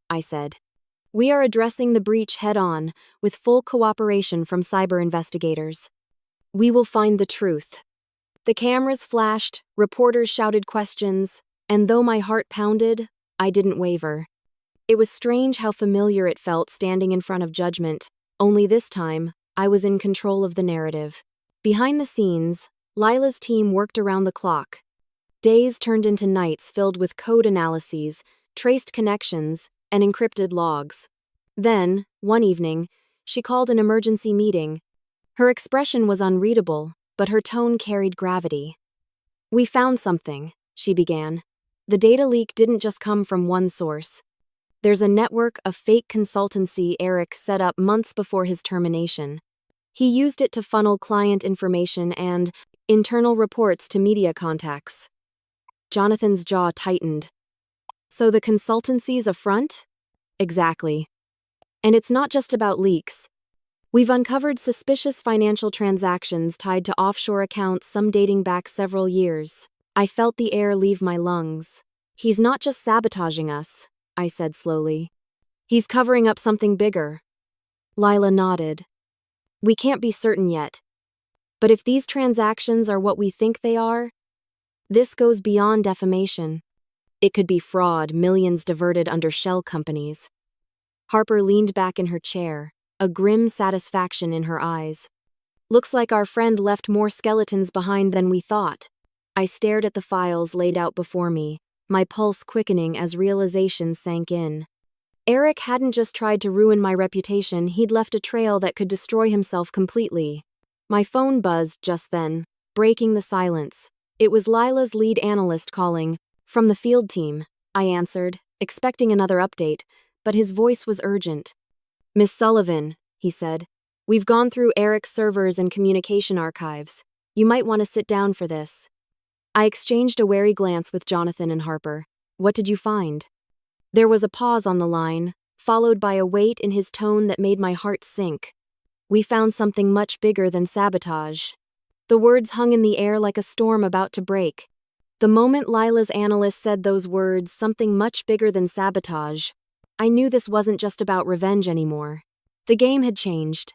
I said. We are addressing the breach head-on, with full cooperation from cyber investigators. We will find the truth. The cameras flashed, reporters shouted questions, and though my heart pounded, I didn't waver. It was strange how familiar it felt standing in front of judgment, only this time, I was in control of the narrative. Behind the scenes, Lila's team worked around the clock. Days turned into nights filled with code analyses, traced connections, and encrypted logs. Then, one evening, she called an emergency meeting. Her expression was unreadable, but her tone carried gravity. We found something, she began. The data leak didn't just come from one source. There's a network of fake consultancy Eric set up months before his termination. He used it to funnel client information and internal reports to media contacts. Jonathan's jaw tightened. So the consultancy's a front? Exactly. And it's not just about leaks. We've uncovered suspicious financial transactions tied to offshore accounts, some dating back several years. I felt the air leave my lungs. He's not just sabotaging us, I said slowly. He's covering up something bigger. Lila nodded. We can't be certain yet. But if these transactions are what we think they are, this goes beyond defamation. It could be fraud, millions diverted under shell companies. Harper leaned back in her chair, a grim satisfaction in her eyes. Looks like our friend left more skeletons behind than we thought. I stared at the files laid out before me, my pulse quickening as realization sank in. Eric hadn't just tried to ruin my reputation, he'd left a trail that could destroy himself completely. My phone buzzed just then, breaking the silence. It was Lila's lead analyst calling. From the field team, I answered, expecting another update, but his voice was urgent. Miss Sullivan, he said, we've gone through Eric's servers and communication archives. You might want to sit down for this. I exchanged a wary glance with Jonathan and Harper. What did you find? There was a pause on the line, followed by a weight in his tone that made my heart sink. "We found something much bigger than sabotage." The words hung in the air like a storm about to break. The moment Lila's analyst said those words, "something much bigger than sabotage," I knew this wasn't just about revenge anymore. The game had changed.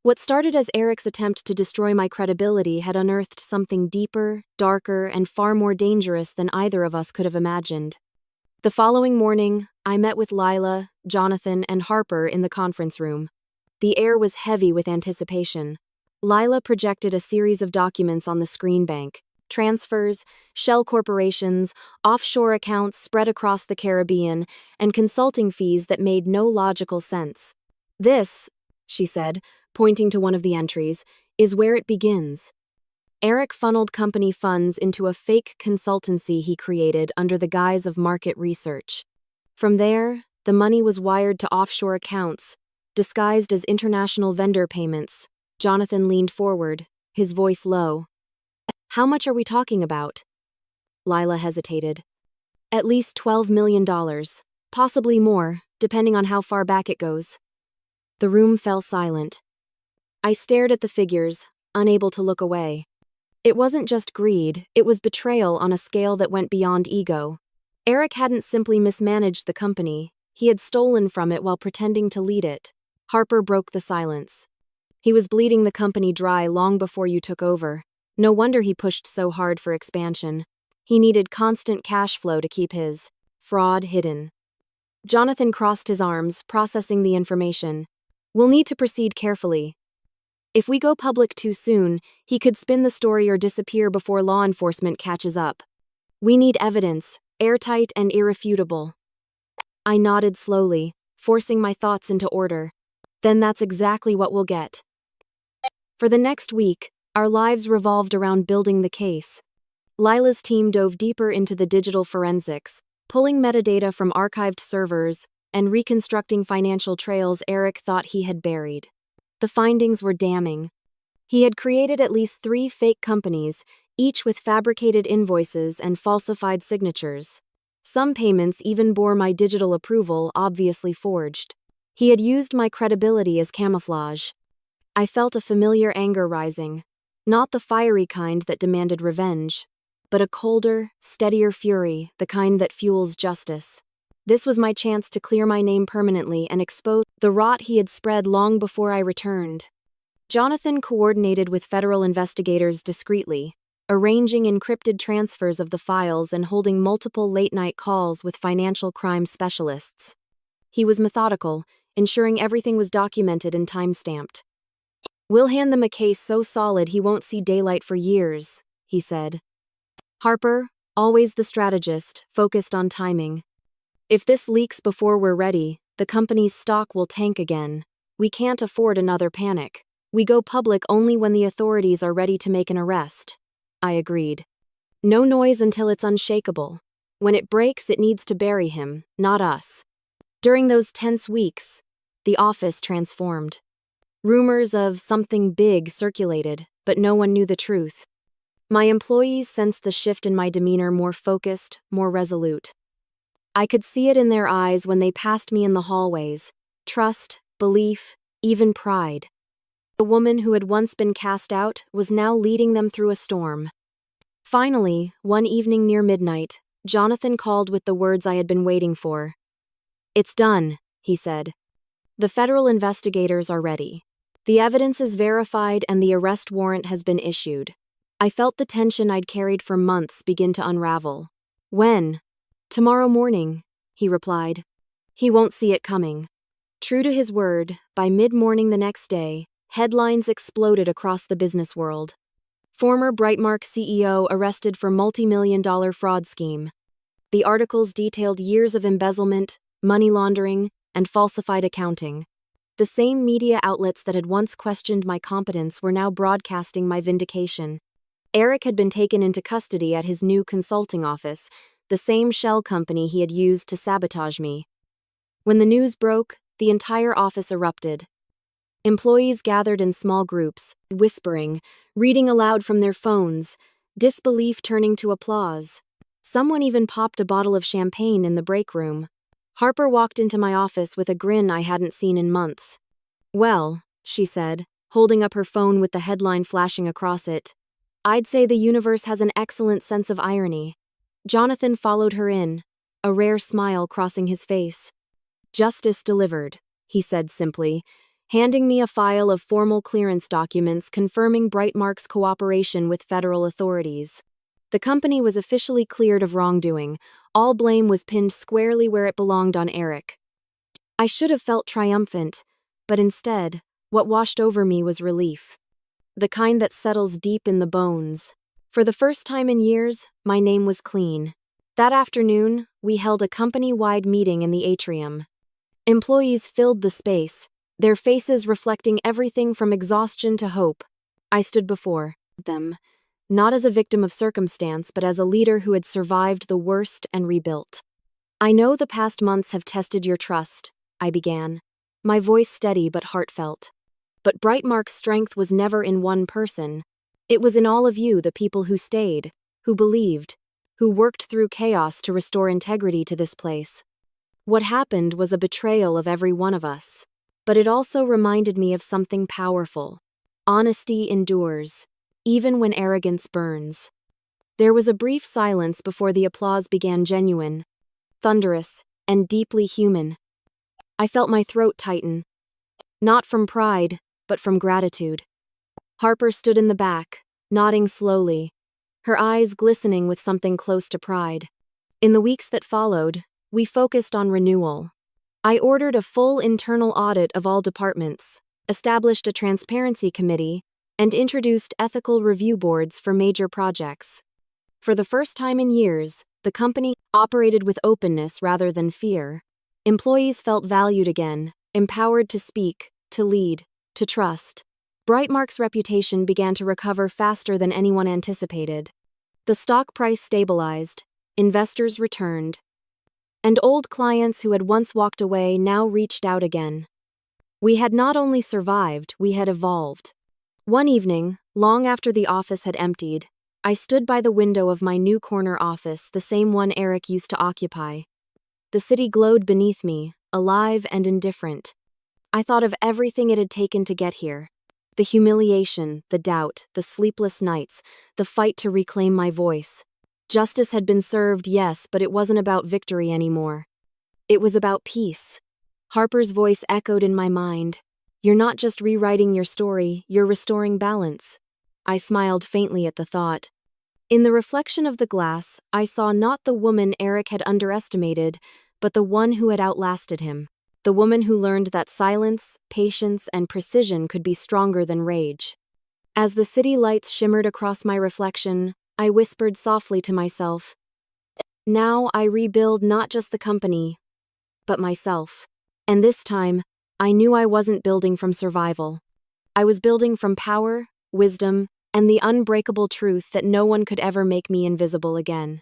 What started as Eric's attempt to destroy my credibility had unearthed something deeper, darker, and far more dangerous than either of us could have imagined. The following morning, I met with Lila, Jonathan, and Harper in the conference room. The air was heavy with anticipation. Lila projected a series of documents on the screen bank: transfers, shell corporations, offshore accounts spread across the Caribbean, and consulting fees that made no logical sense. "This," she said, pointing to one of the entries, "is where it begins." Eric funneled company funds into a fake consultancy he created under the guise of market research. From there, the money was wired to offshore accounts, disguised as international vendor payments. Jonathan leaned forward, his voice low. "How much are we talking about?" Lila hesitated. "At least $12 million, possibly more, depending on how far back it goes." The room fell silent. I stared at the figures, unable to look away. It wasn't just greed, it was betrayal on a scale that went beyond ego. Eric hadn't simply mismanaged the company, he had stolen from it while pretending to lead it. Harper broke the silence. "He was bleeding the company dry long before you took over. No wonder he pushed so hard for expansion. He needed constant cash flow to keep his fraud hidden." Jonathan crossed his arms, processing the information. "We'll need to proceed carefully. If we go public too soon, he could spin the story or disappear before law enforcement catches up. We need evidence, airtight and irrefutable." I nodded slowly, forcing my thoughts into order. "Then that's exactly what we'll get." For the next week, our lives revolved around building the case. Lila's team dove deeper into the digital forensics, pulling metadata from archived servers and reconstructing financial trails Eric thought he had buried. The findings were damning. He had created at least 3 fake companies, each with fabricated invoices and falsified signatures. Some payments even bore my digital approval, obviously forged. He had used my credibility as camouflage. I felt a familiar anger rising, not the fiery kind that demanded revenge, but a colder, steadier fury, the kind that fuels justice. This was my chance to clear my name permanently and expose the rot he had spread long before I returned. Jonathan coordinated with federal investigators discreetly, arranging encrypted transfers of the files and holding multiple late-night calls with financial crime specialists. He was methodical, ensuring everything was documented and time-stamped. "We'll hand them a case so solid he won't see daylight for years," he said. Harper, always the strategist, focused on timing. "If this leaks before we're ready, the company's stock will tank again. We can't afford another panic. We go public only when the authorities are ready to make an arrest." I agreed. "No noise until it's unshakable. When it breaks, it needs to bury him, not us." During those tense weeks, the office transformed. Rumors of something big circulated, but no one knew the truth. My employees sensed the shift in my demeanor, more focused, more resolute. I could see it in their eyes when they passed me in the hallways. Trust, belief, even pride. The woman who had once been cast out was now leading them through a storm. Finally, one evening near midnight, Jonathan called with the words I had been waiting for. "It's done," he said. "The federal investigators are ready. The evidence is verified and the arrest warrant has been issued." I felt the tension I'd carried for months begin to unravel. "When?" "Tomorrow morning," he replied. He won't see it coming. True to his word, by mid-morning the next day, headlines exploded across the business world. Former Brightmark CEO arrested for multi-million-dollar fraud scheme. The articles detailed years of embezzlement, money laundering, and falsified accounting. The same media outlets that had once questioned my competence were now broadcasting my vindication. Eric had been taken into custody at his new consulting office, the same shell company he had used to sabotage me. When the news broke, the entire office erupted. Employees gathered in small groups, whispering, reading aloud from their phones, disbelief turning to applause. Someone even popped a bottle of champagne in the break room. Harper walked into my office with a grin I hadn't seen in months. "Well," she said, holding up her phone with the headline flashing across it, "I'd say the universe has an excellent sense of irony." Jonathan followed her in, a rare smile crossing his face. "Justice delivered," he said simply, handing me a file of formal clearance documents confirming Brightmark's cooperation with federal authorities. The company was officially cleared of wrongdoing. All blame was pinned squarely where it belonged on Eric. I should have felt triumphant, but instead, what washed over me was relief. The kind that settles deep in the bones. For the first time in years, my name was clean. That afternoon, we held a company-wide meeting in the atrium. Employees filled the space, their faces reflecting everything from exhaustion to hope. I stood before them, not as a victim of circumstance, but as a leader who had survived the worst and rebuilt. "I know the past months have tested your trust," I began, my voice steady but heartfelt. "But Brightmark's strength was never in one person. It was in all of you, the people who stayed, who believed, who worked through chaos to restore integrity to this place. What happened was a betrayal of every one of us, but it also reminded me of something powerful. Honesty endures, even when arrogance burns." There was a brief silence before the applause began, genuine, thunderous, and deeply human. I felt my throat tighten. Not from pride, but from gratitude. Harper stood in the back, nodding slowly, her eyes glistening with something close to pride. In the weeks that followed, we focused on renewal. I ordered a full internal audit of all departments, established a transparency committee, and introduced ethical review boards for major projects. For the first time in years, the company operated with openness rather than fear. Employees felt valued again, empowered to speak, to lead, to trust. Brightmark's reputation began to recover faster than anyone anticipated. The stock price stabilized, investors returned, and old clients who had once walked away now reached out again. We had not only survived, we had evolved. One evening, long after the office had emptied, I stood by the window of my new corner office, the same one Eric used to occupy. The city glowed beneath me, alive and indifferent. I thought of everything it had taken to get here. The humiliation, the doubt, the sleepless nights, the fight to reclaim my voice. Justice had been served, yes, but it wasn't about victory anymore. It was about peace. Harper's voice echoed in my mind. "You're not just rewriting your story, you're restoring balance." I smiled faintly at the thought. In the reflection of the glass, I saw not the woman Eric had underestimated, but the one who had outlasted him. The woman who learned that silence, patience, and precision could be stronger than rage. As the city lights shimmered across my reflection, I whispered softly to myself, "Now I rebuild not just the company, but myself." And this time, I knew I wasn't building from survival. I was building from power, wisdom, and the unbreakable truth that no one could ever make me invisible again.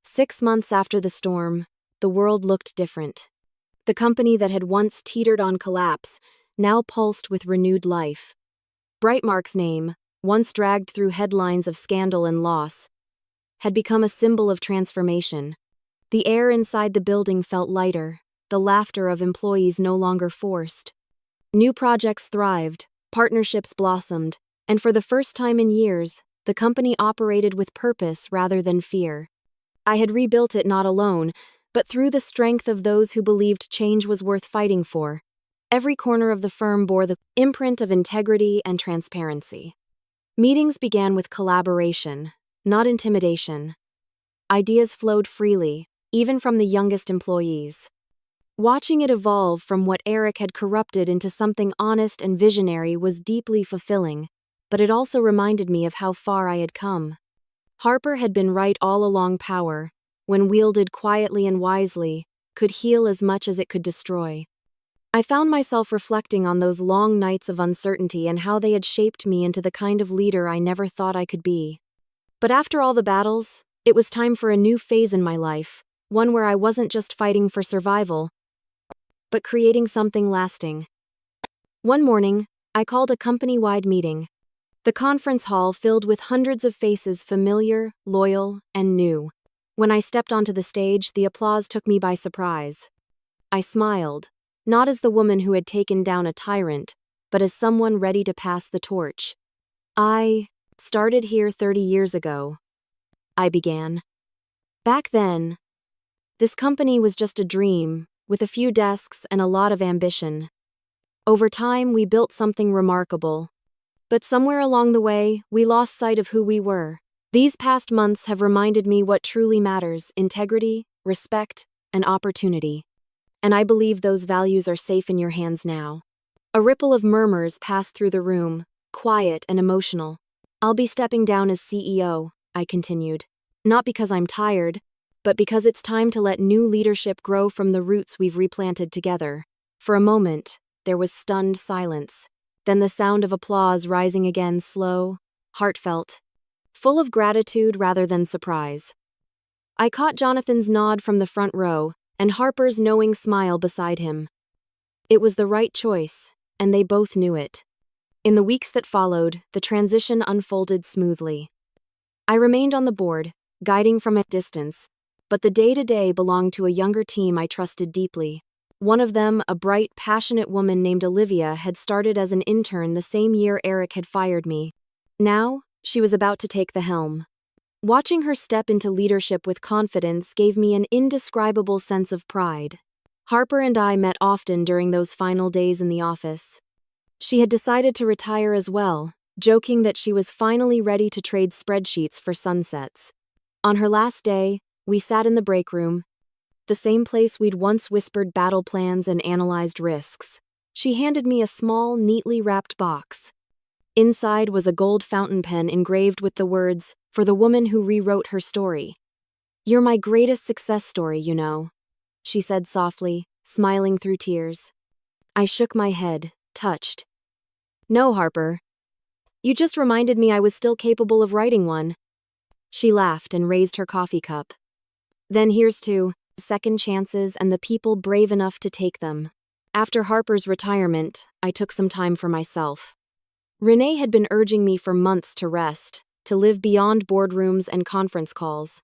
6 months after the storm, the world looked different. The company that had once teetered on collapse now pulsed with renewed life. Brightmark's name, once dragged through headlines of scandal and loss, had become a symbol of transformation. The air inside the building felt lighter, the laughter of employees no longer forced. New projects thrived, partnerships blossomed, and for the first time in years, the company operated with purpose rather than fear. I had rebuilt it not alone, but through the strength of those who believed change was worth fighting for. Every corner of the firm bore the imprint of integrity and transparency. Meetings began with collaboration, not intimidation. Ideas flowed freely, even from the youngest employees. Watching it evolve from what Eric had corrupted into something honest and visionary was deeply fulfilling, but it also reminded me of how far I had come. Harper had been right all along. Power, when wielded quietly and wisely, could heal as much as it could destroy. I found myself reflecting on those long nights of uncertainty and how they had shaped me into the kind of leader I never thought I could be. But after all the battles, it was time for a new phase in my life, one where I wasn't just fighting for survival, but creating something lasting. One morning, I called a company-wide meeting. The conference hall filled with hundreds of faces, familiar, loyal, and new. When I stepped onto the stage, the applause took me by surprise. I smiled, not as the woman who had taken down a tyrant, but as someone ready to pass the torch. I started here 30 years ago, I began. Back then, this company was just a dream, with a few desks and a lot of ambition. Over time, we built something remarkable. But somewhere along the way, we lost sight of who we were. These past months have reminded me what truly matters: integrity, respect, and opportunity. And I believe those values are safe in your hands now. A ripple of murmurs passed through the room, quiet and emotional. I'll be stepping down as CEO, I continued. Not because I'm tired, but because it's time to let new leadership grow from the roots we've replanted together. For a moment, there was stunned silence. Then the sound of applause rising again, slow, heartfelt, full of gratitude rather than surprise. I caught Jonathan's nod from the front row, and Harper's knowing smile beside him. It was the right choice, and they both knew it. In the weeks that followed, the transition unfolded smoothly. I remained on the board, guiding from a distance, but the day-to-day belonged to a younger team I trusted deeply. One of them, a bright, passionate woman named Olivia, had started as an intern the same year Eric had fired me. Now, she was about to take the helm. Watching her step into leadership with confidence gave me an indescribable sense of pride. Harper and I met often during those final days in the office. She had decided to retire as well, joking that she was finally ready to trade spreadsheets for sunsets. On her last day, we sat in the break room, the same place we'd once whispered battle plans and analyzed risks. She handed me a small, neatly wrapped box. Inside was a gold fountain pen engraved with the words, "For the woman who rewrote her story." "You're my greatest success story, you know," she said softly, smiling through tears. I shook my head, touched. "No, Harper. You just reminded me I was still capable of writing one." She laughed and raised her coffee cup. "Then here's to second chances and the people brave enough to take them." After Harper's retirement, I took some time for myself. Renee had been urging me for months to rest, to live beyond boardrooms and conference calls.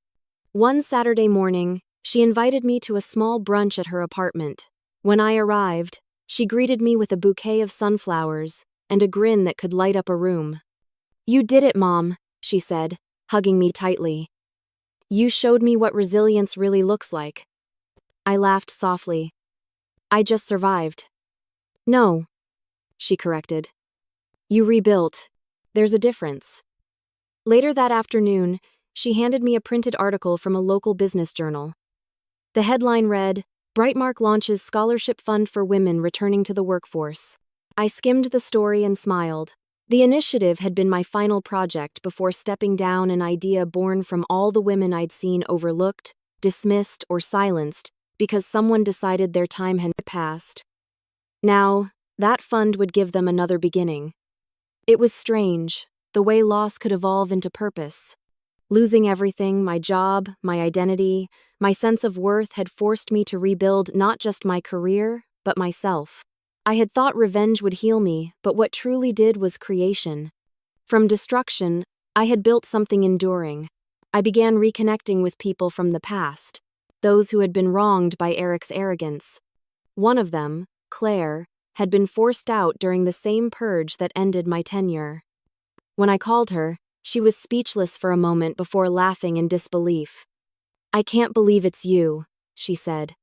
One Saturday morning, she invited me to a small brunch at her apartment. When I arrived, she greeted me with a bouquet of sunflowers and a grin that could light up a room. "You did it, Mom," she said, hugging me tightly. "You showed me what resilience really looks like." I laughed softly. "I just survived." "No," she corrected. "You rebuilt. There's a difference." Later that afternoon, she handed me a printed article from a local business journal. The headline read, "Brightmark launches scholarship fund for women returning to the workforce." I skimmed the story and smiled. The initiative had been my final project before stepping down, an idea born from all the women I'd seen overlooked, dismissed, or silenced because someone decided their time had passed. Now, that fund would give them another beginning. It was strange, the way loss could evolve into purpose. Losing everything, my job, my identity, my sense of worth, had forced me to rebuild not just my career, but myself. I had thought revenge would heal me, but what truly did was creation. From destruction, I had built something enduring. I began reconnecting with people from the past, those who had been wronged by Eric's arrogance. One of them, Claire, had been forced out during the same purge that ended my tenure. When I called her, she was speechless for a moment before laughing in disbelief. "I can't believe it's you," she said.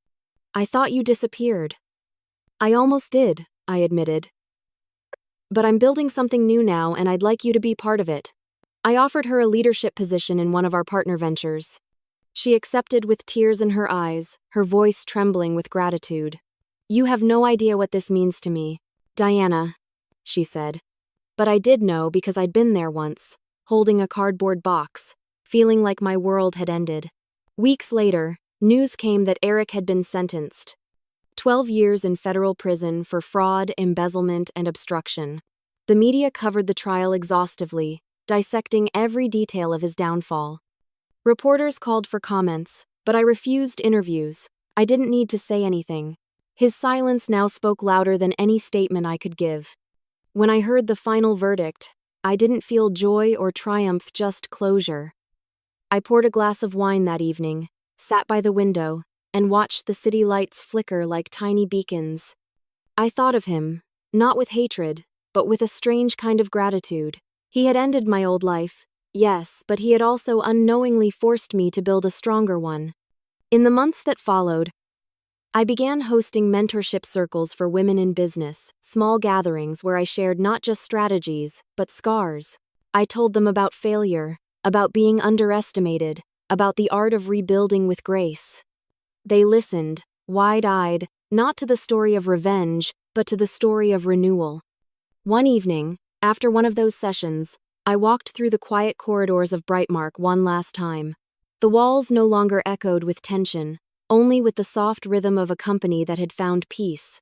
"I thought you disappeared." "I almost did," I admitted. "But I'm building something new now, and I'd like you to be part of it." I offered her a leadership position in one of our partner ventures. She accepted with tears in her eyes, her voice trembling with gratitude. "You have no idea what this means to me, Diana," she said. But I did know because I'd been there once, holding a cardboard box, feeling like my world had ended. Weeks later, news came that Eric had been sentenced. 12 years in federal prison for fraud, embezzlement, and obstruction. The media covered the trial exhaustively, dissecting every detail of his downfall. Reporters called for comments, but I refused interviews. I didn't need to say anything. His silence now spoke louder than any statement I could give. When I heard the final verdict, I didn't feel joy or triumph, just closure. I poured a glass of wine that evening, sat by the window, and watched the city lights flicker like tiny beacons. I thought of him, not with hatred, but with a strange kind of gratitude. He had ended my old life, yes, but he had also unknowingly forced me to build a stronger one. In the months that followed, I began hosting mentorship circles for women in business, small gatherings where I shared not just strategies, but scars. I told them about failure, about being underestimated, about the art of rebuilding with grace. They listened, wide-eyed, not to the story of revenge, but to the story of renewal. One evening, after one of those sessions, I walked through the quiet corridors of Brightmark one last time. The walls no longer echoed with tension, only with the soft rhythm of a company that had found peace.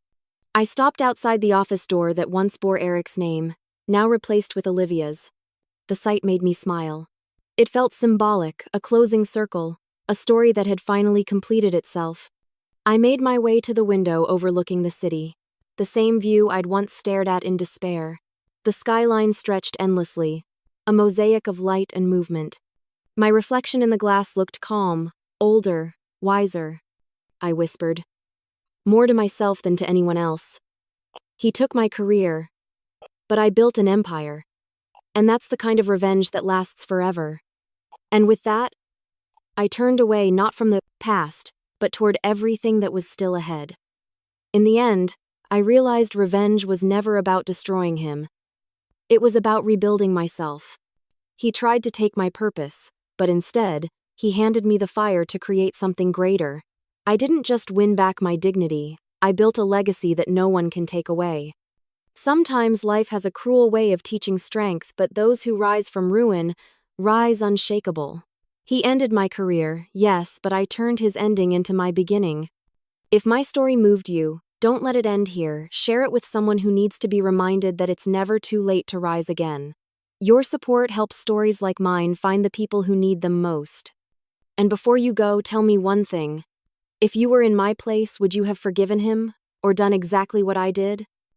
I stopped outside the office door that once bore Eric's name, now replaced with Olivia's. The sight made me smile. It felt symbolic, a closing circle, a story that had finally completed itself. I made my way to the window overlooking the city, the same view I'd once stared at in despair. The skyline stretched endlessly, a mosaic of light and movement. My reflection in the glass looked calm, older, wiser. I whispered, more to myself than to anyone else. He took my career, but I built an empire. And that's the kind of revenge that lasts forever. And with that, I turned away not from the past, but toward everything that was still ahead. In the end, I realized revenge was never about destroying him. It was about rebuilding myself. He tried to take my purpose, but instead, he handed me the fire to create something greater. I didn't just win back my dignity, I built a legacy that no one can take away. Sometimes life has a cruel way of teaching strength, but those who rise from ruin rise unshakable. He ended my career, yes, but I turned his ending into my beginning. If my story moved you, don't let it end here. Share it with someone who needs to be reminded that it's never too late to rise again. Your support helps stories like mine find the people who need them most. And before you go, tell me one thing. If you were in my place, would you have forgiven him, or done exactly what I did?